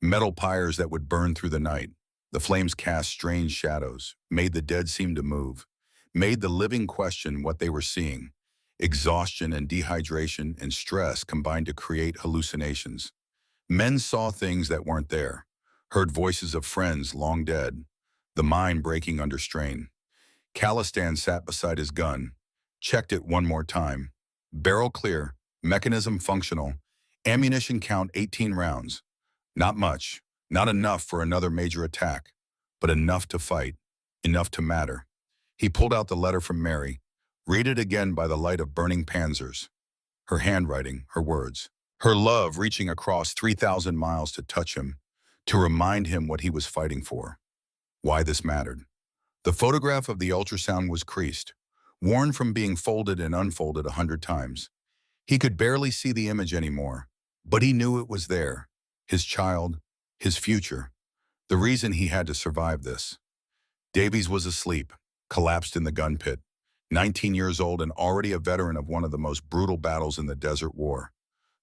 metal pyres that would burn through the night. The flames cast strange shadows, made the dead seem to move, made the living question what they were seeing. Exhaustion and dehydration and stress combined to create hallucinations. Men saw things that weren't there, heard voices of friends long dead, the mind breaking under strain. Calistan sat beside his gun, checked it one more time. Barrel clear, mechanism functional, ammunition count 18 rounds. Not much, not enough for another major attack, but enough to fight, enough to matter. He pulled out the letter from Mary, read it again by the light of burning Panzers. Her handwriting, her words, her love reaching across 3,000 miles to touch him, to remind him what he was fighting for, why this mattered. The photograph of the ultrasound was creased, worn from being folded and unfolded 100 times. He could barely see the image anymore, but he knew it was there, his child, his future, the reason he had to survive this. Davies was asleep, collapsed in the gun pit, 19 years old and already a veteran of one of the most brutal battles in the Desert War.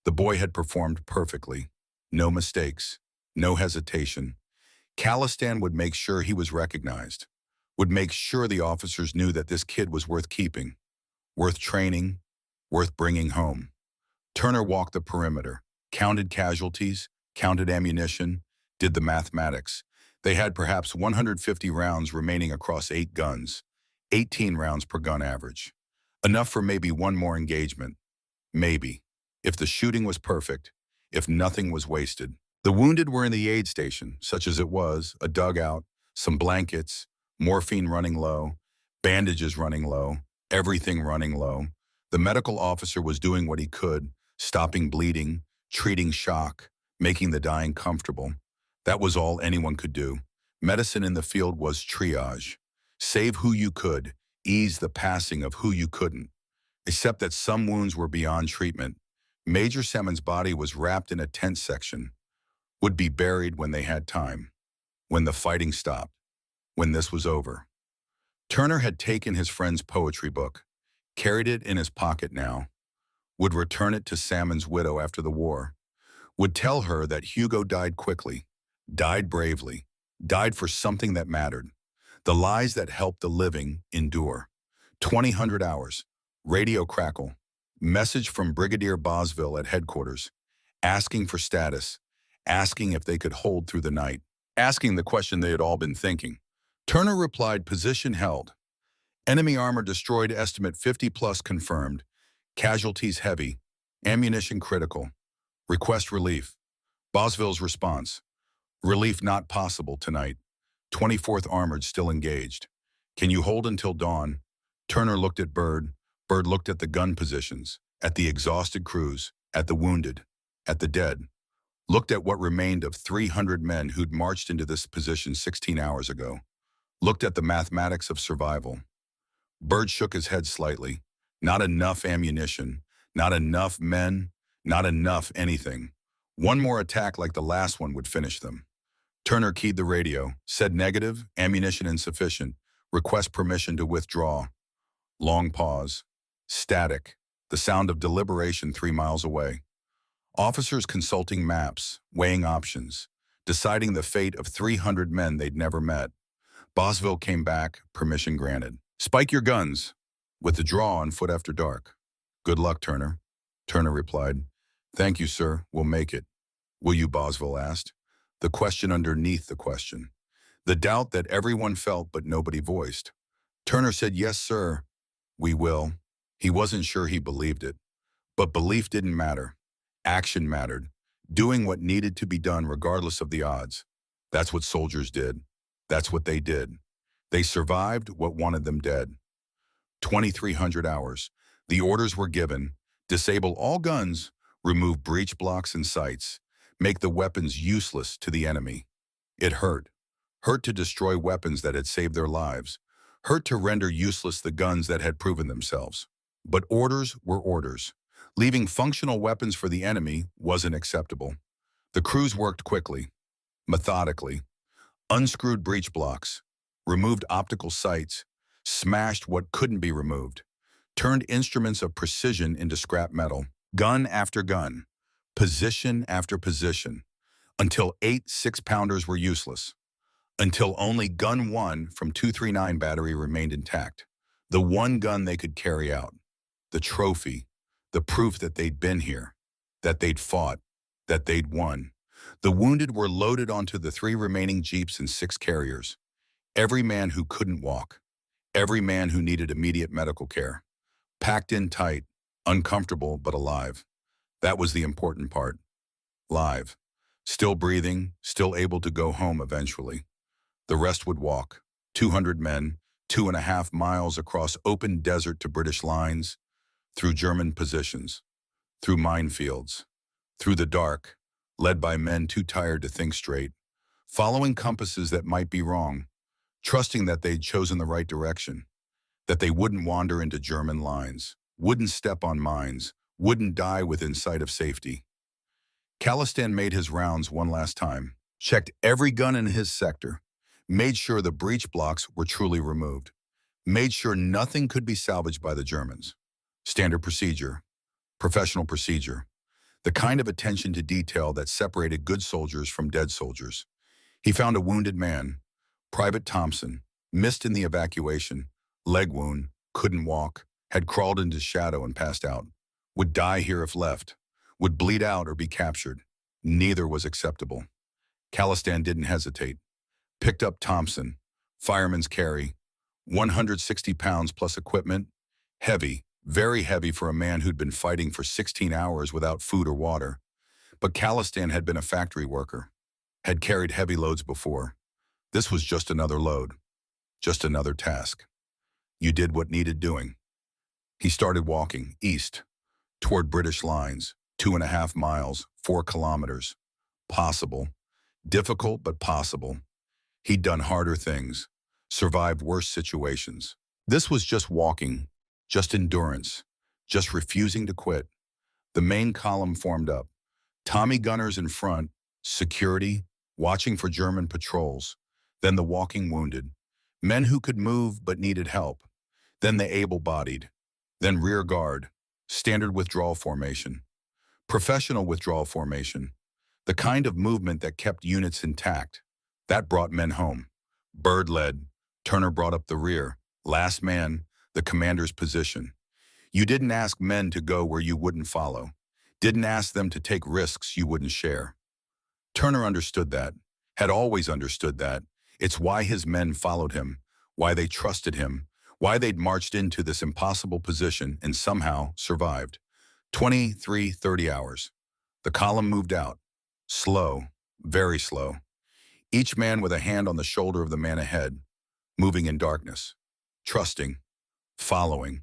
The boy had performed perfectly, no mistakes, no hesitation. Calistan would make sure he was recognized, would make sure the officers knew that this kid was worth keeping, worth training, worth bringing home. Turner walked the perimeter, counted casualties, counted ammunition, did the mathematics. They had perhaps 150 rounds remaining across 8 guns, 18 rounds per gun average. Enough for maybe one more engagement. Maybe. If the shooting was perfect, if nothing was wasted. The wounded were in the aid station, such as it was, a dugout, some blankets, morphine running low, bandages running low, everything running low. The medical officer was doing what he could, stopping bleeding, treating shock, making the dying comfortable. That was all anyone could do. Medicine in the field was triage. Save who you could, ease the passing of who you couldn't. Except that some wounds were beyond treatment. Major Semon's body was wrapped in a tent section, would be buried when they had time, when the fighting stopped, when this was over. Turner had taken his friend's poetry book, carried it in his pocket now, would return it to Salmon's widow after the war, would tell her that Hugo died quickly, died bravely, died for something that mattered, the lies that helped the living endure. 2000 hours, radio crackle, message from Brigadier Bosville at headquarters, asking for status, asking if they could hold through the night, asking the question they had all been thinking. Turner replied, "Position held. Enemy armor destroyed, estimate 50 plus confirmed. Casualties heavy. Ammunition critical. Request relief." Bosville's response: relief not possible tonight. 24th Armored still engaged. Can you hold until dawn? Turner looked at Byrd. Byrd looked at the gun positions, at the exhausted crews, at the wounded, at the dead. Looked at what remained of 300 men who'd marched into this position 16 hours ago. Looked at the mathematics of survival. Byrd shook his head slightly. Not enough ammunition, not enough men, not enough anything. One more attack like the last one would finish them. Turner keyed the radio, said negative, ammunition insufficient, request permission to withdraw. Long pause. Static. The sound of deliberation 3 miles away. Officers consulting maps, weighing options, deciding the fate of 300 men they'd never met. Bosville came back, permission granted. Spike your guns. Withdraw on foot after dark. Good luck, Turner. Turner replied. Thank you, sir. We'll make it. Will you, Bosville asked. The question underneath the question. The doubt that everyone felt but nobody voiced. Turner said, yes, sir. We will. He wasn't sure he believed it. But belief didn't matter. Action mattered. Doing what needed to be done regardless of the odds. That's what soldiers did. That's what they did. They survived what wanted them dead. 2,300 hours. The orders were given. Disable all guns, remove breech blocks and sights, make the weapons useless to the enemy. It hurt. Hurt to destroy weapons that had saved their lives. Hurt to render useless the guns that had proven themselves. But orders were orders. Leaving functional weapons for the enemy wasn't acceptable. The crews worked quickly, methodically, unscrewed breech blocks, removed optical sights, smashed what couldn't be removed, turned instruments of precision into scrap metal, gun after gun, position after position, until 8 6-pounders were useless, until only gun 1 from 239 battery remained intact, the one gun they could carry out, the trophy, the proof that they'd been here, that they'd fought, that they'd won. The wounded were loaded onto the 3 remaining jeeps and 6 carriers. Every man who couldn't walk, every man who needed immediate medical care. Packed in tight, uncomfortable but alive. That was the important part. Live. Still breathing, still able to go home eventually. The rest would walk. 200 men, 2.5 miles across open desert to British lines, through German positions, through minefields, through the dark, led by men too tired to think straight, following compasses that might be wrong, trusting that they'd chosen the right direction, that they wouldn't wander into German lines, wouldn't step on mines, wouldn't die within sight of safety. Calistan made his rounds one last time, checked every gun in his sector, made sure the breech blocks were truly removed, made sure nothing could be salvaged by the Germans. Standard procedure, professional procedure, the kind of attention to detail that separated good soldiers from dead soldiers. He found a wounded man, Private Thompson, missed in the evacuation, leg wound, couldn't walk, had crawled into shadow and passed out, would die here if left, would bleed out or be captured. Neither was acceptable. Calistan didn't hesitate. Picked up Thompson, fireman's carry, 160 pounds plus equipment, heavy, very heavy for a man who'd been fighting for 16 hours without food or water. But Calistan had been a factory worker, had carried heavy loads before. This was just another load, just another task. You did what needed doing. He started walking east, toward British lines, 2.5 miles, 4 kilometers. Possible. Difficult, but possible. He'd done harder things, survived worse situations. This was just walking, just endurance, just refusing to quit. The main column formed up. Tommy gunners in front, security, watching for German patrols. Then the walking wounded. Men who could move but needed help. Then the able-bodied. Then rear guard. Standard withdrawal formation. Professional withdrawal formation. The kind of movement that kept units intact. That brought men home. Byrd led. Turner brought up the rear. Last man, the commander's position. You didn't ask men to go where you wouldn't follow. Didn't ask them to take risks you wouldn't share. Turner understood that, had always understood that. It's why his men followed him, why they trusted him, why they'd marched into this impossible position and somehow survived. 30 hours. The column moved out. Slow, very slow. Each man with a hand on the shoulder of the man ahead, moving in darkness, trusting, following,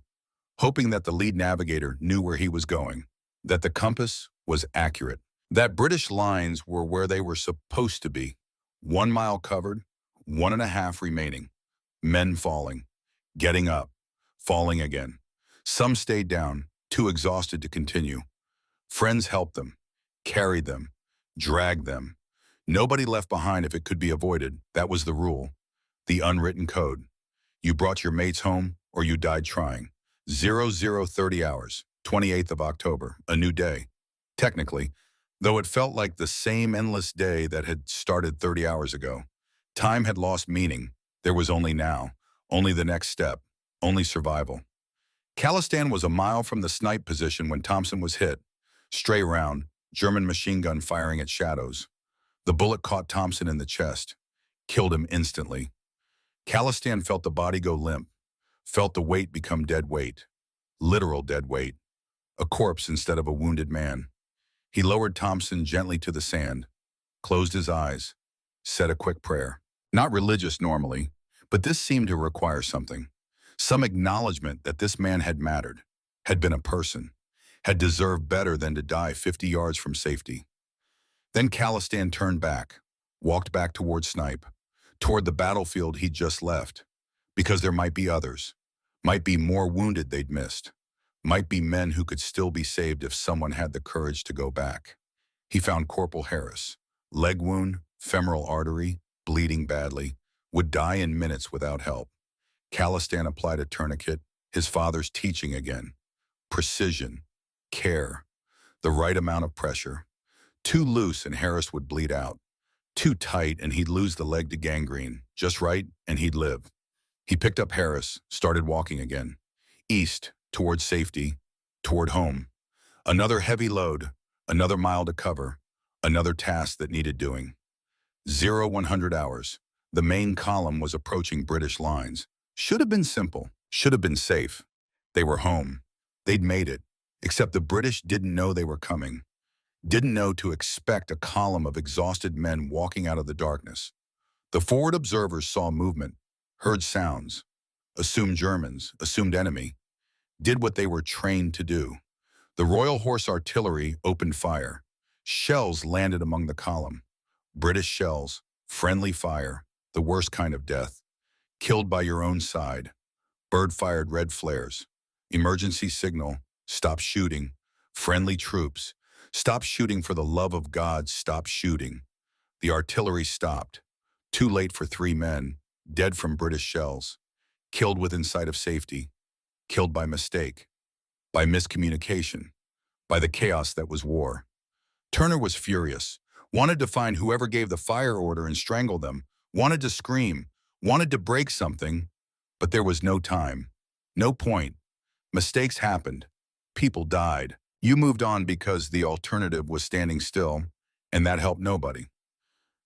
hoping that the lead navigator knew where he was going, that the compass was accurate, that British lines were where they were supposed to be. 1 mile covered, 1.5 remaining. Men falling, getting up, falling again. Some stayed down, too exhausted to continue. Friends helped them, carried them, dragged them. Nobody left behind if it could be avoided. That was the rule, the unwritten code. You brought your mates home or you died trying. 0030 hours, 28th of October, a new day. Technically, though it felt like the same endless day that had started 30 hours ago. Time had lost meaning. There was only now, only the next step, only survival. Khalistan was a mile from the snipe position when Thompson was hit. Stray round, German machine gun firing at shadows. The bullet caught Thompson in the chest, killed him instantly. Khalistan felt the body go limp, felt the weight become dead weight, literal dead weight, a corpse instead of a wounded man. He lowered Thompson gently to the sand, closed his eyes, said a quick prayer. Not religious normally, but this seemed to require something. Some acknowledgement that this man had mattered, had been a person, had deserved better than to die 50 yards from safety. Then Khalistan turned back, walked back toward Snipe, toward the battlefield he'd just left, because there might be others, might be more wounded they'd missed, might be men who could still be saved if someone had the courage to go back. He found Corporal Harris, leg wound, femoral artery, bleeding badly, would die in minutes without help. Khalistan applied a tourniquet, his father's teaching again. Precision, care, the right amount of pressure. Too loose and Harris would bleed out. Too tight and he'd lose the leg to gangrene. Just right and he'd live. He picked up Harris, started walking again. East, toward safety, toward home. Another heavy load, another mile to cover, another task that needed doing. 100 hours. The main column was approaching British lines. Should have been simple, should have been safe. They were home. They'd made it, except the British didn't know they were coming. Didn't know to expect a column of exhausted men walking out of the darkness. The forward observers saw movement, heard sounds, assumed Germans, assumed enemy, did what they were trained to do. The Royal Horse Artillery opened fire. Shells landed among the column. British shells, friendly fire, the worst kind of death. Killed by your own side. Bird-fired red flares. Emergency signal, stop shooting. Friendly troops. Stop shooting for the love of God, stop shooting. The artillery stopped. Too late for 3 men, dead from British shells. Killed within sight of safety. Killed by mistake. By miscommunication. By the chaos that was war. Turner was furious. Wanted to find whoever gave the fire order and strangle them. Wanted to scream. Wanted to break something. But there was no time. No point. Mistakes happened. People died. You moved on because the alternative was standing still, and that helped nobody.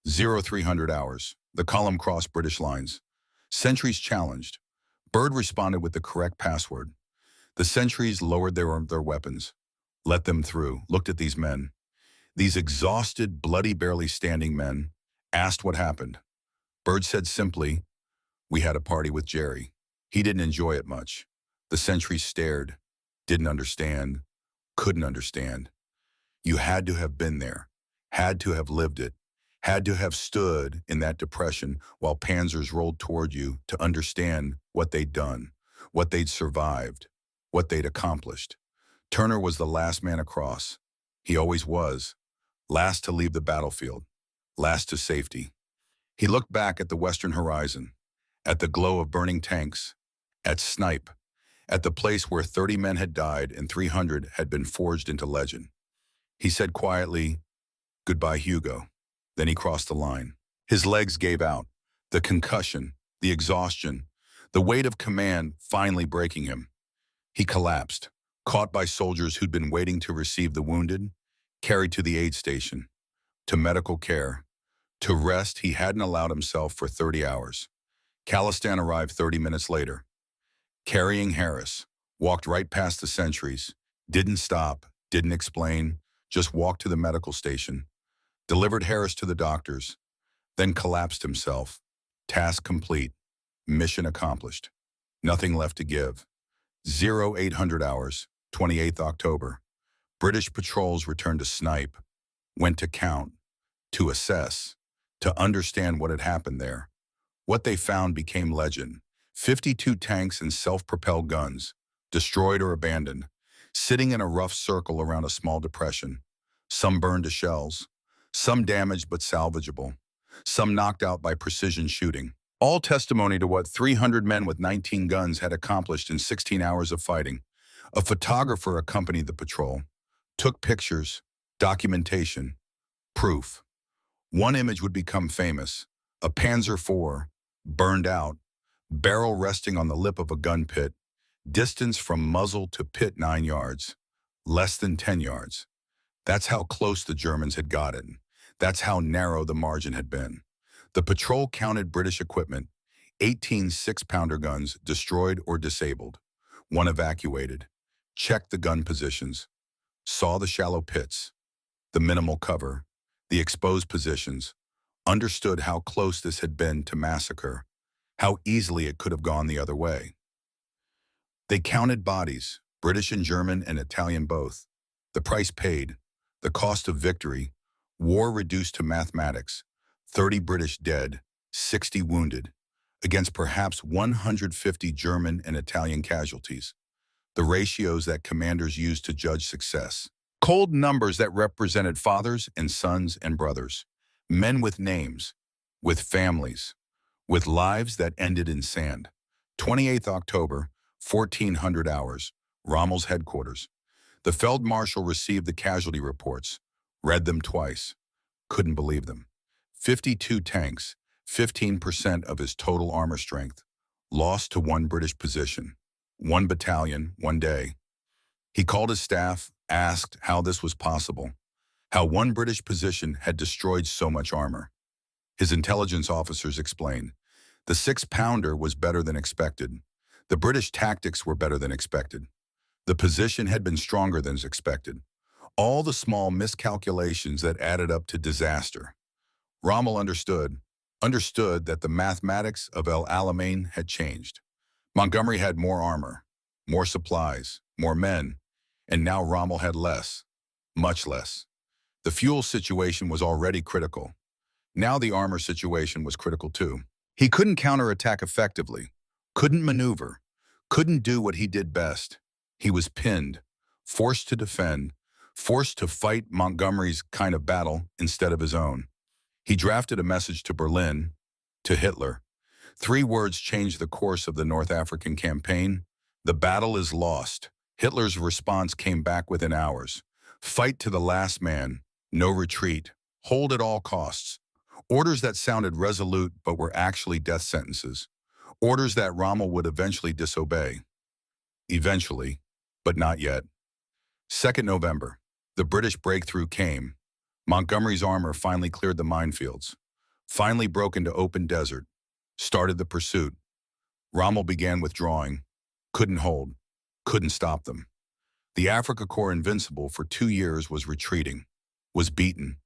0300 hours. The column crossed British lines. Sentries challenged. Bird responded with the correct password. The sentries lowered their weapons, let them through, looked at these men. These exhausted, bloody, barely standing men, asked what happened. Bird said simply, "We had a party with Jerry." He didn't enjoy it much. The sentries stared, didn't understand, couldn't understand. You had to have been there, had to have lived it, had to have stood in that depression while Panzers rolled toward you to understand what they'd done, what they'd survived, what they'd accomplished. Turner was the last man across. He always was. Last to leave the battlefield, last to safety. He looked back at the western horizon, at the glow of burning tanks, at Snipe, at the place where 30 men had died and 300 had been forged into legend. He said quietly, "Goodbye, Hugo." Then he crossed the line. His legs gave out, the concussion, the exhaustion, the weight of command finally breaking him. He collapsed, caught by soldiers who'd been waiting to receive the wounded, carried to the aid station, to medical care, to rest he hadn't allowed himself for 30 hours. Khalistan arrived 30 minutes later. Carrying Harris, walked right past the sentries, didn't stop, didn't explain, just walked to the medical station. delivered Harris to the doctors, then collapsed himself. Task complete. Mission accomplished. Nothing left to give. 0800 hours, 28th October. British patrols returned to snipe, went to count, to assess, to understand what had happened there. What they found became legend. 52 tanks and self-propelled guns, destroyed or abandoned, sitting in a rough circle around a small depression. Some burned to shells, some damaged but salvageable, some knocked out by precision shooting. All testimony to what 300 men with 19 guns had accomplished in 16 hours of fighting. A photographer accompanied the patrol, took pictures, documentation, proof. One image would become famous: a Panzer IV, burned out, barrel resting on the lip of a gun pit, distance from muzzle to pit 9 yards, less than 10 yards. That's how close the Germans had gotten. That's how narrow the margin had been. The patrol counted British equipment: 18 6-pounder guns destroyed or disabled, 1 evacuated, checked the gun positions, saw the shallow pits, the minimal cover, the exposed positions, understood how close this had been to massacre, how easily it could have gone the other way. They counted bodies, British and German and Italian both. The price paid, the cost of victory, war reduced to mathematics: 30 British dead, 60 wounded, against perhaps 150 German and Italian casualties. The ratios that commanders used to judge success. Cold numbers that represented fathers and sons and brothers, men with names, with families, with lives that ended in sand. 28th October, 1400 hours, Rommel's headquarters. The Feldmarschall received the casualty reports, read them twice, couldn't believe them. 52 tanks, 15% of his total armor strength, lost to 1 British position, 1 battalion, 1 day. He called his staff, asked how this was possible, how 1 British position had destroyed so much armor. His intelligence officers explained, the 6-pounder was better than expected. The British tactics were better than expected. The position had been stronger than expected. All the small miscalculations that added up to disaster. Rommel understood that the mathematics of El Alamein had changed. Montgomery had more armor, more supplies, more men, and now Rommel had less, much less. The fuel situation was already critical. Now the armor situation was critical too. He couldn't counterattack effectively, couldn't maneuver, couldn't do what he did best. He was pinned, forced to defend, forced to fight Montgomery's kind of battle instead of his own. He drafted a message to Berlin, to Hitler. 3 words changed the course of the North African campaign. The battle is lost. Hitler's response came back within hours. Fight to the last man, no retreat, hold at all costs. Orders that sounded resolute but were actually death sentences. Orders that Rommel would eventually disobey. Eventually, but not yet. 2nd November, the British breakthrough came. Montgomery's armor finally cleared the minefields, finally broke into open desert, started the pursuit. Rommel began withdrawing, couldn't hold, couldn't stop them. The Afrika Korps, invincible for 2 years, was retreating, was beaten,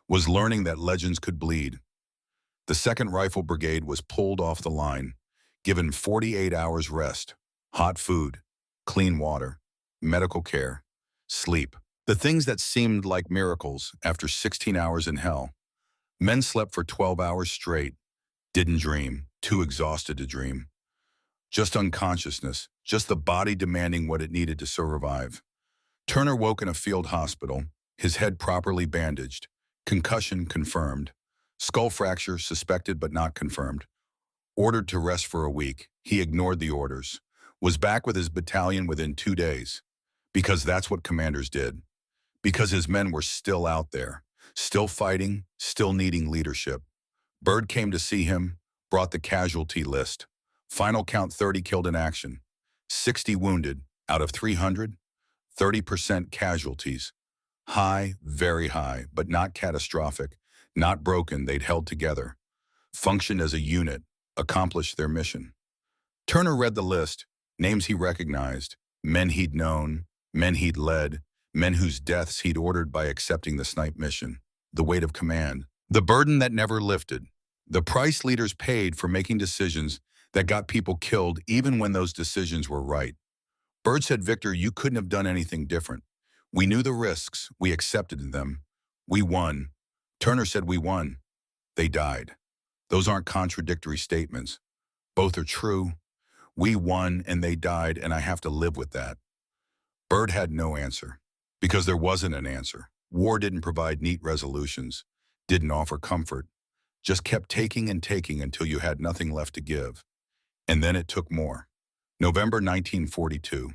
was learning that legends could bleed. The 2nd Rifle Brigade was pulled off the line, given 48 hours rest, hot food, clean water, medical care, sleep. The things that seemed like miracles after 16 hours in hell. Men slept for 12 hours straight, didn't dream, too exhausted to dream. Just unconsciousness, just the body demanding what it needed to survive. Turner woke in a field hospital, his head properly bandaged, concussion confirmed, skull fracture suspected but not confirmed. Ordered to rest for a week, he ignored the orders, was back with his battalion within 2 days, because that's what commanders did. Because his men were still out there, still fighting, still needing leadership. Byrd came to see him, brought the casualty list. Final count: 30 killed in action, 60 wounded out of 300, 30% casualties. High, very high, but not catastrophic, not broken. They'd held together, functioned as a unit, accomplished their mission. Turner read the list, names he recognized, men he'd known, men he'd led, men whose deaths he'd ordered by accepting the snipe mission. the weight of command, the burden that never lifted, the price leaders paid for making decisions that got people killed even when those decisions were right. Byrd said, "Victor, you couldn't have done anything different. We knew the risks. We accepted them. We won." Turner said, "We won. They died." Those aren't contradictory statements. Both are true. We won and they died, and I have to live with that. Byrd had no answer, because there wasn't an answer. War didn't provide neat resolutions, didn't offer comfort, just kept taking and taking until you had nothing left to give. And then it took more. November 1942.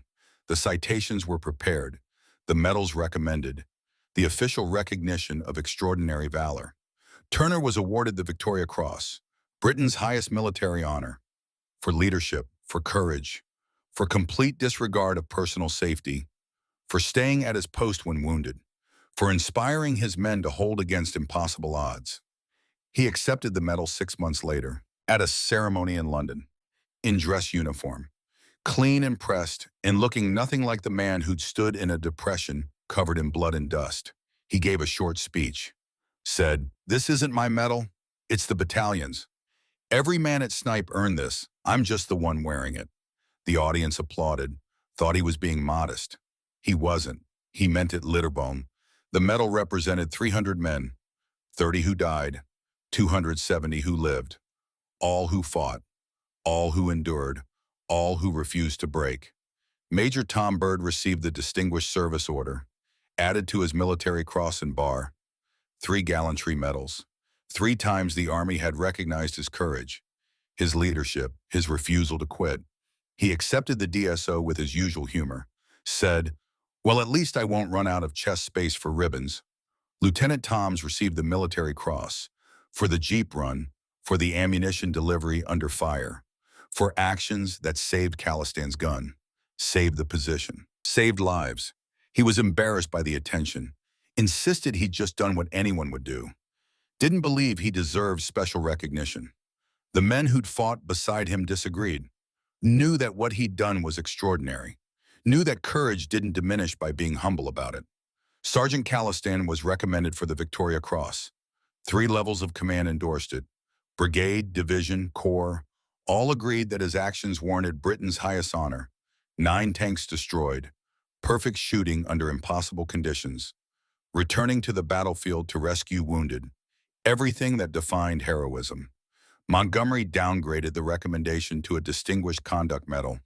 The citations were prepared, the medals recommended, the official recognition of extraordinary valor. Turner was awarded the Victoria Cross, Britain's highest military honor, for leadership, for courage, for complete disregard of personal safety, for staying at his post when wounded, for inspiring his men to hold against impossible odds. He accepted the medal 6 months later, at a ceremony in London, in dress uniform, clean and pressed, and looking nothing like the man who'd stood in a depression covered in blood and dust. He gave a short speech, said, "This isn't my medal, it's the battalion's. Every man at Snipe earned this, I'm just the one wearing it." The audience applauded, thought he was being modest. He wasn't. He meant it litterbone. The medal represented 300 men, 30 who died, 270 who lived, all who fought, all who endured, all who refused to break. Major Tom Byrd received the Distinguished Service Order, added to his Military Cross and Bar, 3 gallantry medals. 3 times the Army had recognized his courage, his leadership, his refusal to quit. He accepted the DSO with his usual humor, said, "Well, at least I won't run out of chest space for ribbons." Lieutenant Toms received the Military Cross for the Jeep run, for the ammunition delivery under fire, for actions that saved Calistan's gun, saved the position, saved lives. He was embarrassed by the attention, insisted he'd just done what anyone would do, didn't believe he deserved special recognition. The men who'd fought beside him disagreed, knew that what he'd done was extraordinary, knew that courage didn't diminish by being humble about it. Sergeant Calistan was recommended for the Victoria Cross. 3 levels of command endorsed it. Brigade, division, corps, all agreed that his actions warranted Britain's highest honor. 9 tanks destroyed, perfect shooting under impossible conditions, returning to the battlefield to rescue wounded, everything that defined heroism. Montgomery downgraded the recommendation to a Distinguished Conduct Medal,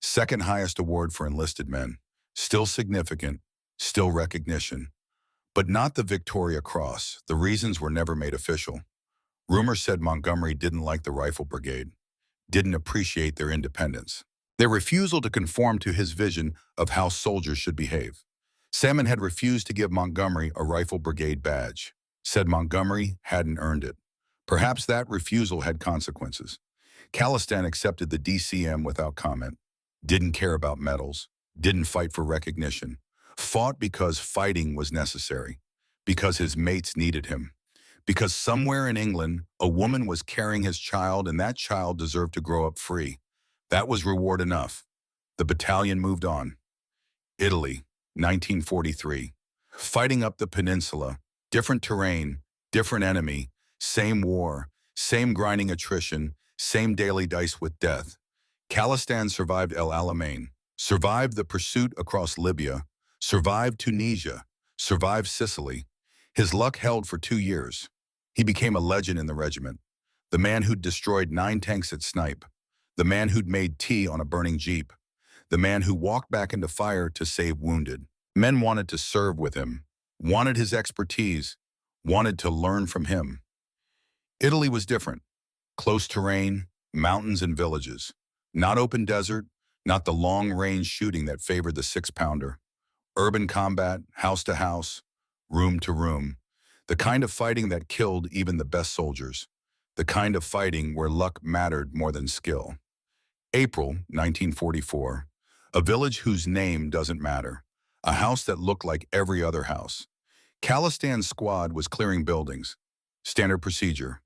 second highest award for enlisted men, still significant, still recognition, but not the Victoria Cross. The reasons were never made official. Rumor said Montgomery didn't like the Rifle Brigade, didn't appreciate their independence, their refusal to conform to his vision of how soldiers should behave. Salmon had refused to give Montgomery a Rifle Brigade badge, said Montgomery hadn't earned it. Perhaps that refusal had consequences. Calistan accepted the DCM without comment, didn't care about medals, didn't fight for recognition, fought because fighting was necessary, because his mates needed him, because somewhere in England a woman was carrying his child and that child deserved to grow up free. That was reward enough. The battalion moved on. Italy, 1943. Fighting up the peninsula, different terrain, different enemy, same war, same grinding attrition, same daily dice with death. Calistan survived El Alamein, survived the pursuit across Libya, survived Tunisia, survived Sicily. His luck held for 2 years. He became a legend in the regiment, the man who'd destroyed 9 tanks at Snipe, the man who'd made tea on a burning Jeep, the man who walked back into fire to save wounded. Men wanted to serve with him, wanted his expertise, wanted to learn from him. Italy was different. Close terrain, mountains and villages. Not open desert, not the long-range shooting that favored the 6-pounder. Urban combat, house to house, room to room. The kind of fighting that killed even the best soldiers. The kind of fighting where luck mattered more than skill. April 1944. A village whose name doesn't matter. A house that looked like every other house. Calistan's squad was clearing buildings. Standard procedure.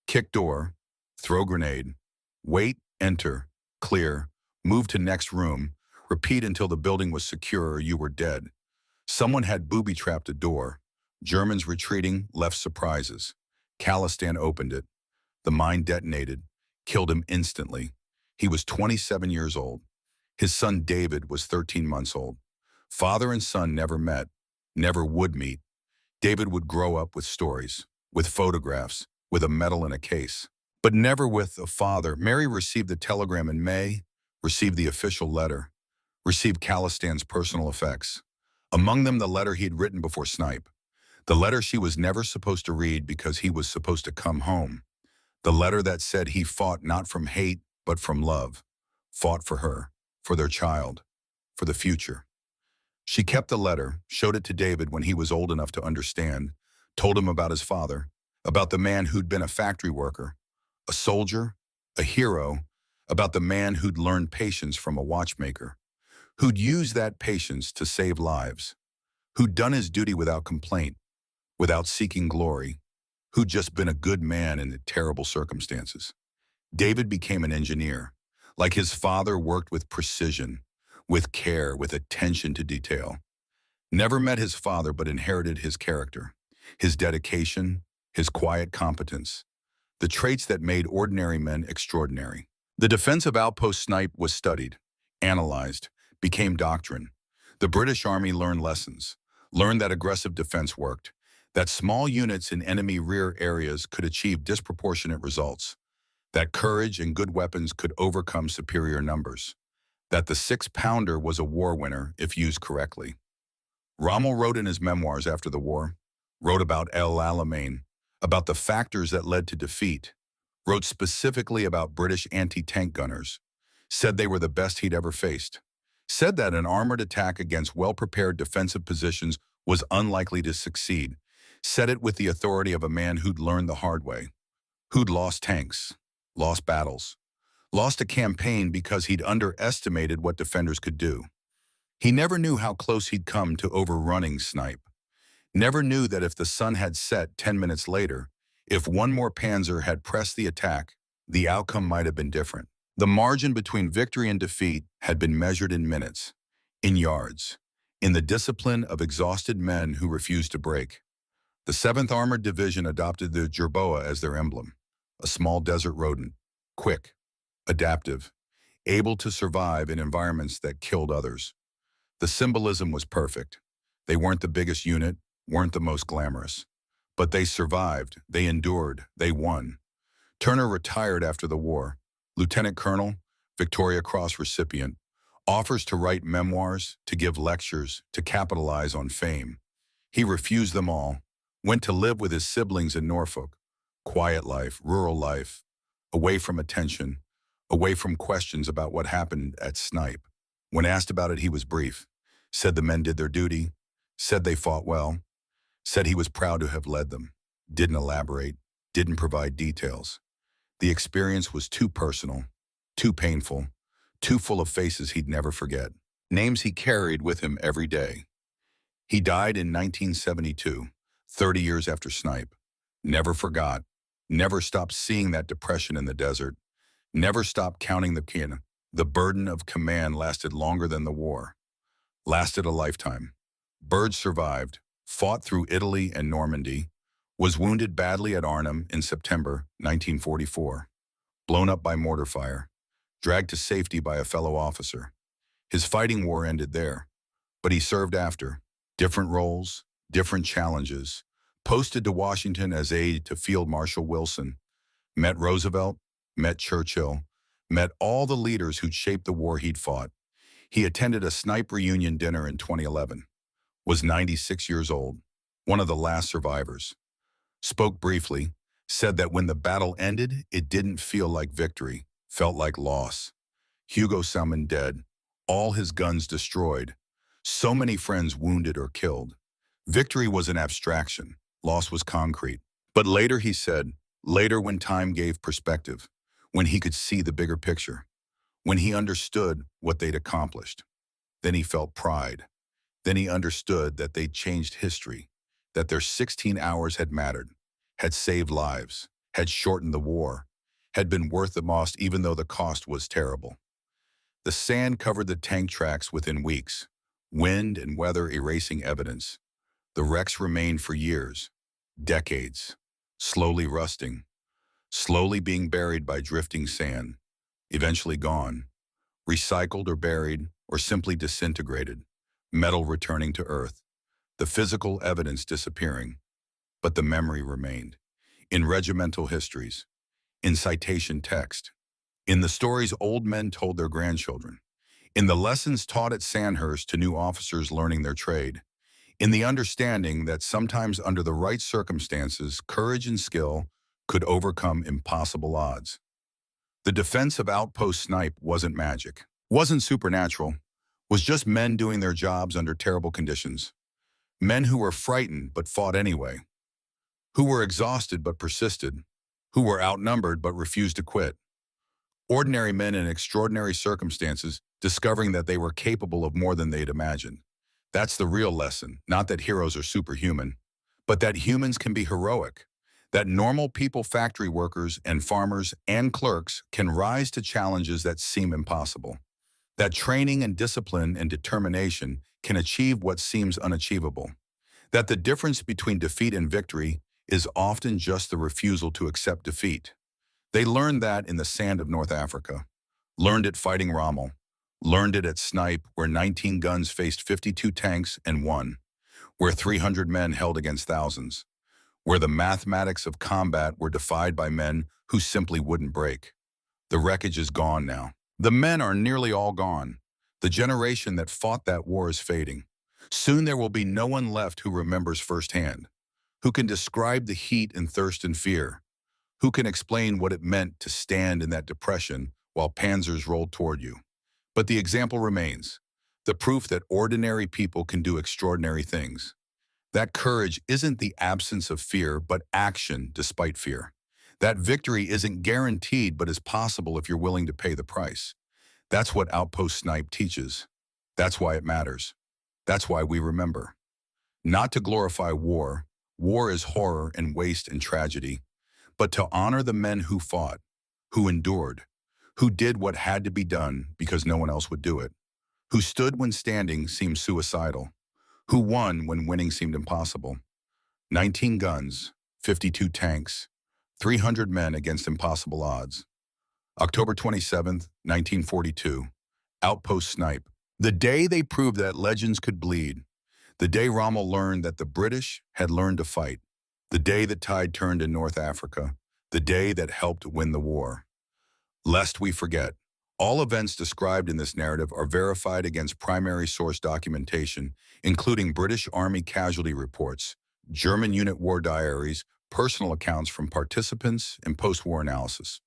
Kick door, throw grenade, wait, enter, clear, move to next room, repeat until the building was secure or you were dead. Someone had booby-trapped a door. Germans retreating left surprises. Khalistan opened it. The mine detonated, killed him instantly. He was 27 years old. His son David was 13 months old. Father and son never met, never would meet. David would grow up with stories, with photographs, with a medal in a case, but never with a father. Mary received the telegram in May, received the official letter, received Khalistan's personal effects. Among them, the letter he'd written before Snipe. The letter she was never supposed to read because he was supposed to come home. The letter that said he fought not from hate, but from love. Fought for her, for their child, for the future. She kept the letter, showed it to David when he was old enough to understand, told him about his father, about the man who'd been a factory worker, a soldier, a hero, about the man who'd learned patience from a watchmaker, who'd used that patience to save lives, who'd done his duty without complaint, without seeking glory, who'd just been a good man in terrible circumstances. David became an engineer. Like his father, worked with precision, with care, with attention to detail. Never met his father but inherited his character, his dedication, his quiet competence, the traits that made ordinary men extraordinary. The defensive outpost Snipe was studied, analyzed, became doctrine. The British Army learned lessons, learned that aggressive defense worked, that small units in enemy rear areas could achieve disproportionate results, that courage and good weapons could overcome superior numbers, that the 6-pounder was a war winner if used correctly. Rommel wrote in his memoirs after the war, wrote about El Alamein, about the factors that led to defeat, wrote specifically about British anti-tank gunners, said they were the best he'd ever faced, said that an armored attack against well-prepared defensive positions was unlikely to succeed, said it with the authority of a man who'd learned the hard way, who'd lost tanks, lost battles, lost a campaign because he'd underestimated what defenders could do. He never knew how close he'd come to overrunning Snipe. Never knew that if the sun had set 10 minutes later, if one more Panzer had pressed the attack, the outcome might have been different. The margin between victory and defeat had been measured in minutes, in yards, in the discipline of exhausted men who refused to break. The 7th Armored Division adopted the jerboa as their emblem, a small desert rodent, quick, adaptive, able to survive in environments that killed others. The symbolism was perfect. They weren't the biggest unit, weren't the most glamorous. But they survived, they endured, they won. Turner retired after the war. Lieutenant Colonel, Victoria Cross recipient, offers to write memoirs, to give lectures, to capitalize on fame. He refused them all, went to live with his siblings in Norfolk. Quiet life, rural life, away from attention, away from questions about what happened at Snipe. When asked about it, he was brief. Said the men did their duty, said they fought well, said he was proud to have led them. Didn't elaborate, didn't provide details. The experience was too personal, too painful, too full of faces he'd never forget. Names he carried with him every day. He died in 1972, 30 years after Snipe. Never forgot, never stopped seeing that depression in the desert, never stopped counting the kin. The burden of command lasted longer than the war. Lasted a lifetime. Bird survived, fought through Italy and Normandy, was wounded badly at Arnhem in September 1944, blown up by mortar fire, dragged to safety by a fellow officer. His fighting war ended there, but he served after. Different roles, different challenges, posted to Washington as aide to Field Marshal Wilson, met Roosevelt, met Churchill, met all the leaders who'd shaped the war he'd fought. He attended a Snipe reunion dinner in 2011, was 96 years old, one of the last survivors. Spoke briefly, said that when the battle ended, it didn't feel like victory, felt like loss. Hugo Salmon dead, all his guns destroyed, so many friends wounded or killed. Victory was an abstraction, loss was concrete. But later, he said, later when time gave perspective, when he could see the bigger picture, when he understood what they'd accomplished, then he felt pride. Then he understood that they'd changed history, that their 16 hours had mattered, had saved lives, had shortened the war, had been worth the most even though the cost was terrible. The sand covered the tank tracks within weeks, wind and weather erasing evidence. The wrecks remained for years, decades, slowly rusting, slowly being buried by drifting sand, eventually gone, recycled or buried, or simply disintegrated, metal returning to Earth, the physical evidence disappearing, but the memory remained. In regimental histories, in citation text, in the stories old men told their grandchildren, in the lessons taught at Sandhurst to new officers learning their trade, in the understanding that sometimes under the right circumstances, courage and skill could overcome impossible odds. The defense of Outpost Snipe wasn't magic, wasn't supernatural, was just men doing their jobs under terrible conditions. Men who were frightened but fought anyway, who were exhausted but persisted, who were outnumbered but refused to quit. Ordinary men in extraordinary circumstances discovering that they were capable of more than they'd imagined. That's the real lesson, not that heroes are superhuman, but that humans can be heroic, that normal people, factory workers and farmers and clerks can rise to challenges that seem impossible, that training and discipline and determination can achieve what seems unachievable, that the difference between defeat and victory is often just the refusal to accept defeat. They learned that in the sand of North Africa, learned it fighting Rommel, learned it at Snipe, where 19 guns faced 52 tanks and won, where 300 men held against thousands, where the mathematics of combat were defied by men who simply wouldn't break. The wreckage is gone now. The men are nearly all gone. The generation that fought that war is fading. Soon there will be no one left who remembers firsthand, who can describe the heat and thirst and fear, who can explain what it meant to stand in that depression while Panzers rolled toward you. But the example remains, the proof that ordinary people can do extraordinary things. That courage isn't the absence of fear, but action despite fear. That victory isn't guaranteed, but is possible if you're willing to pay the price. That's what Outpost Snipe teaches. That's why it matters. That's why we remember. Not to glorify war. War is horror and waste and tragedy. But to honor the men who fought, who endured, who did what had to be done because no one else would do it, who stood when standing seemed suicidal, who won when winning seemed impossible. 19 guns, 52 tanks, 300 men against impossible odds. October 27th, 1942, Outpost Snipe. The day they proved that legends could bleed. The day Rommel learned that the British had learned to fight. The day the tide turned in North Africa. The day that helped win the war. Lest we forget, all events described in this narrative are verified against primary source documentation, including British Army casualty reports, German unit war diaries, personal accounts from participants, and post-war analysis.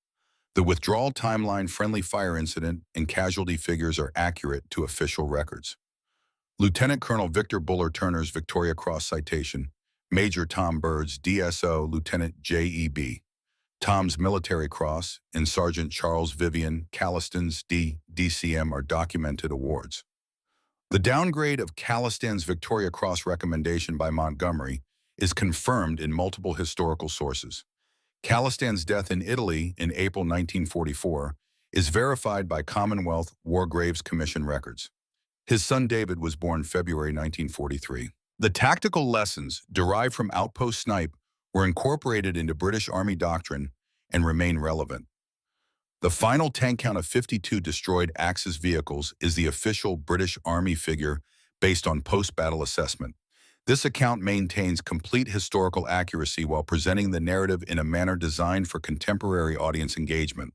The withdrawal timeline, friendly fire incident, and casualty figures are accurate to official records. Lieutenant Colonel Victor Buller Turner's Victoria Cross citation, Major Tom Bird's DSO Lieutenant J.E.B. Tom's Military Cross, and Sergeant Charles Vivian Calliston's DCM are documented awards. The downgrade of Callistan's Victoria Cross recommendation by Montgomery is confirmed in multiple historical sources. Callistan's death in Italy in April 1944 is verified by Commonwealth War Graves Commission records. His son David was born February 1943. The tactical lessons derived from Outpost Snipe were incorporated into British Army doctrine and remain relevant. The final tank count of 52 destroyed Axis vehicles is the official British Army figure based on post-battle assessment. This account maintains complete historical accuracy while presenting the narrative in a manner designed for contemporary audience engagement.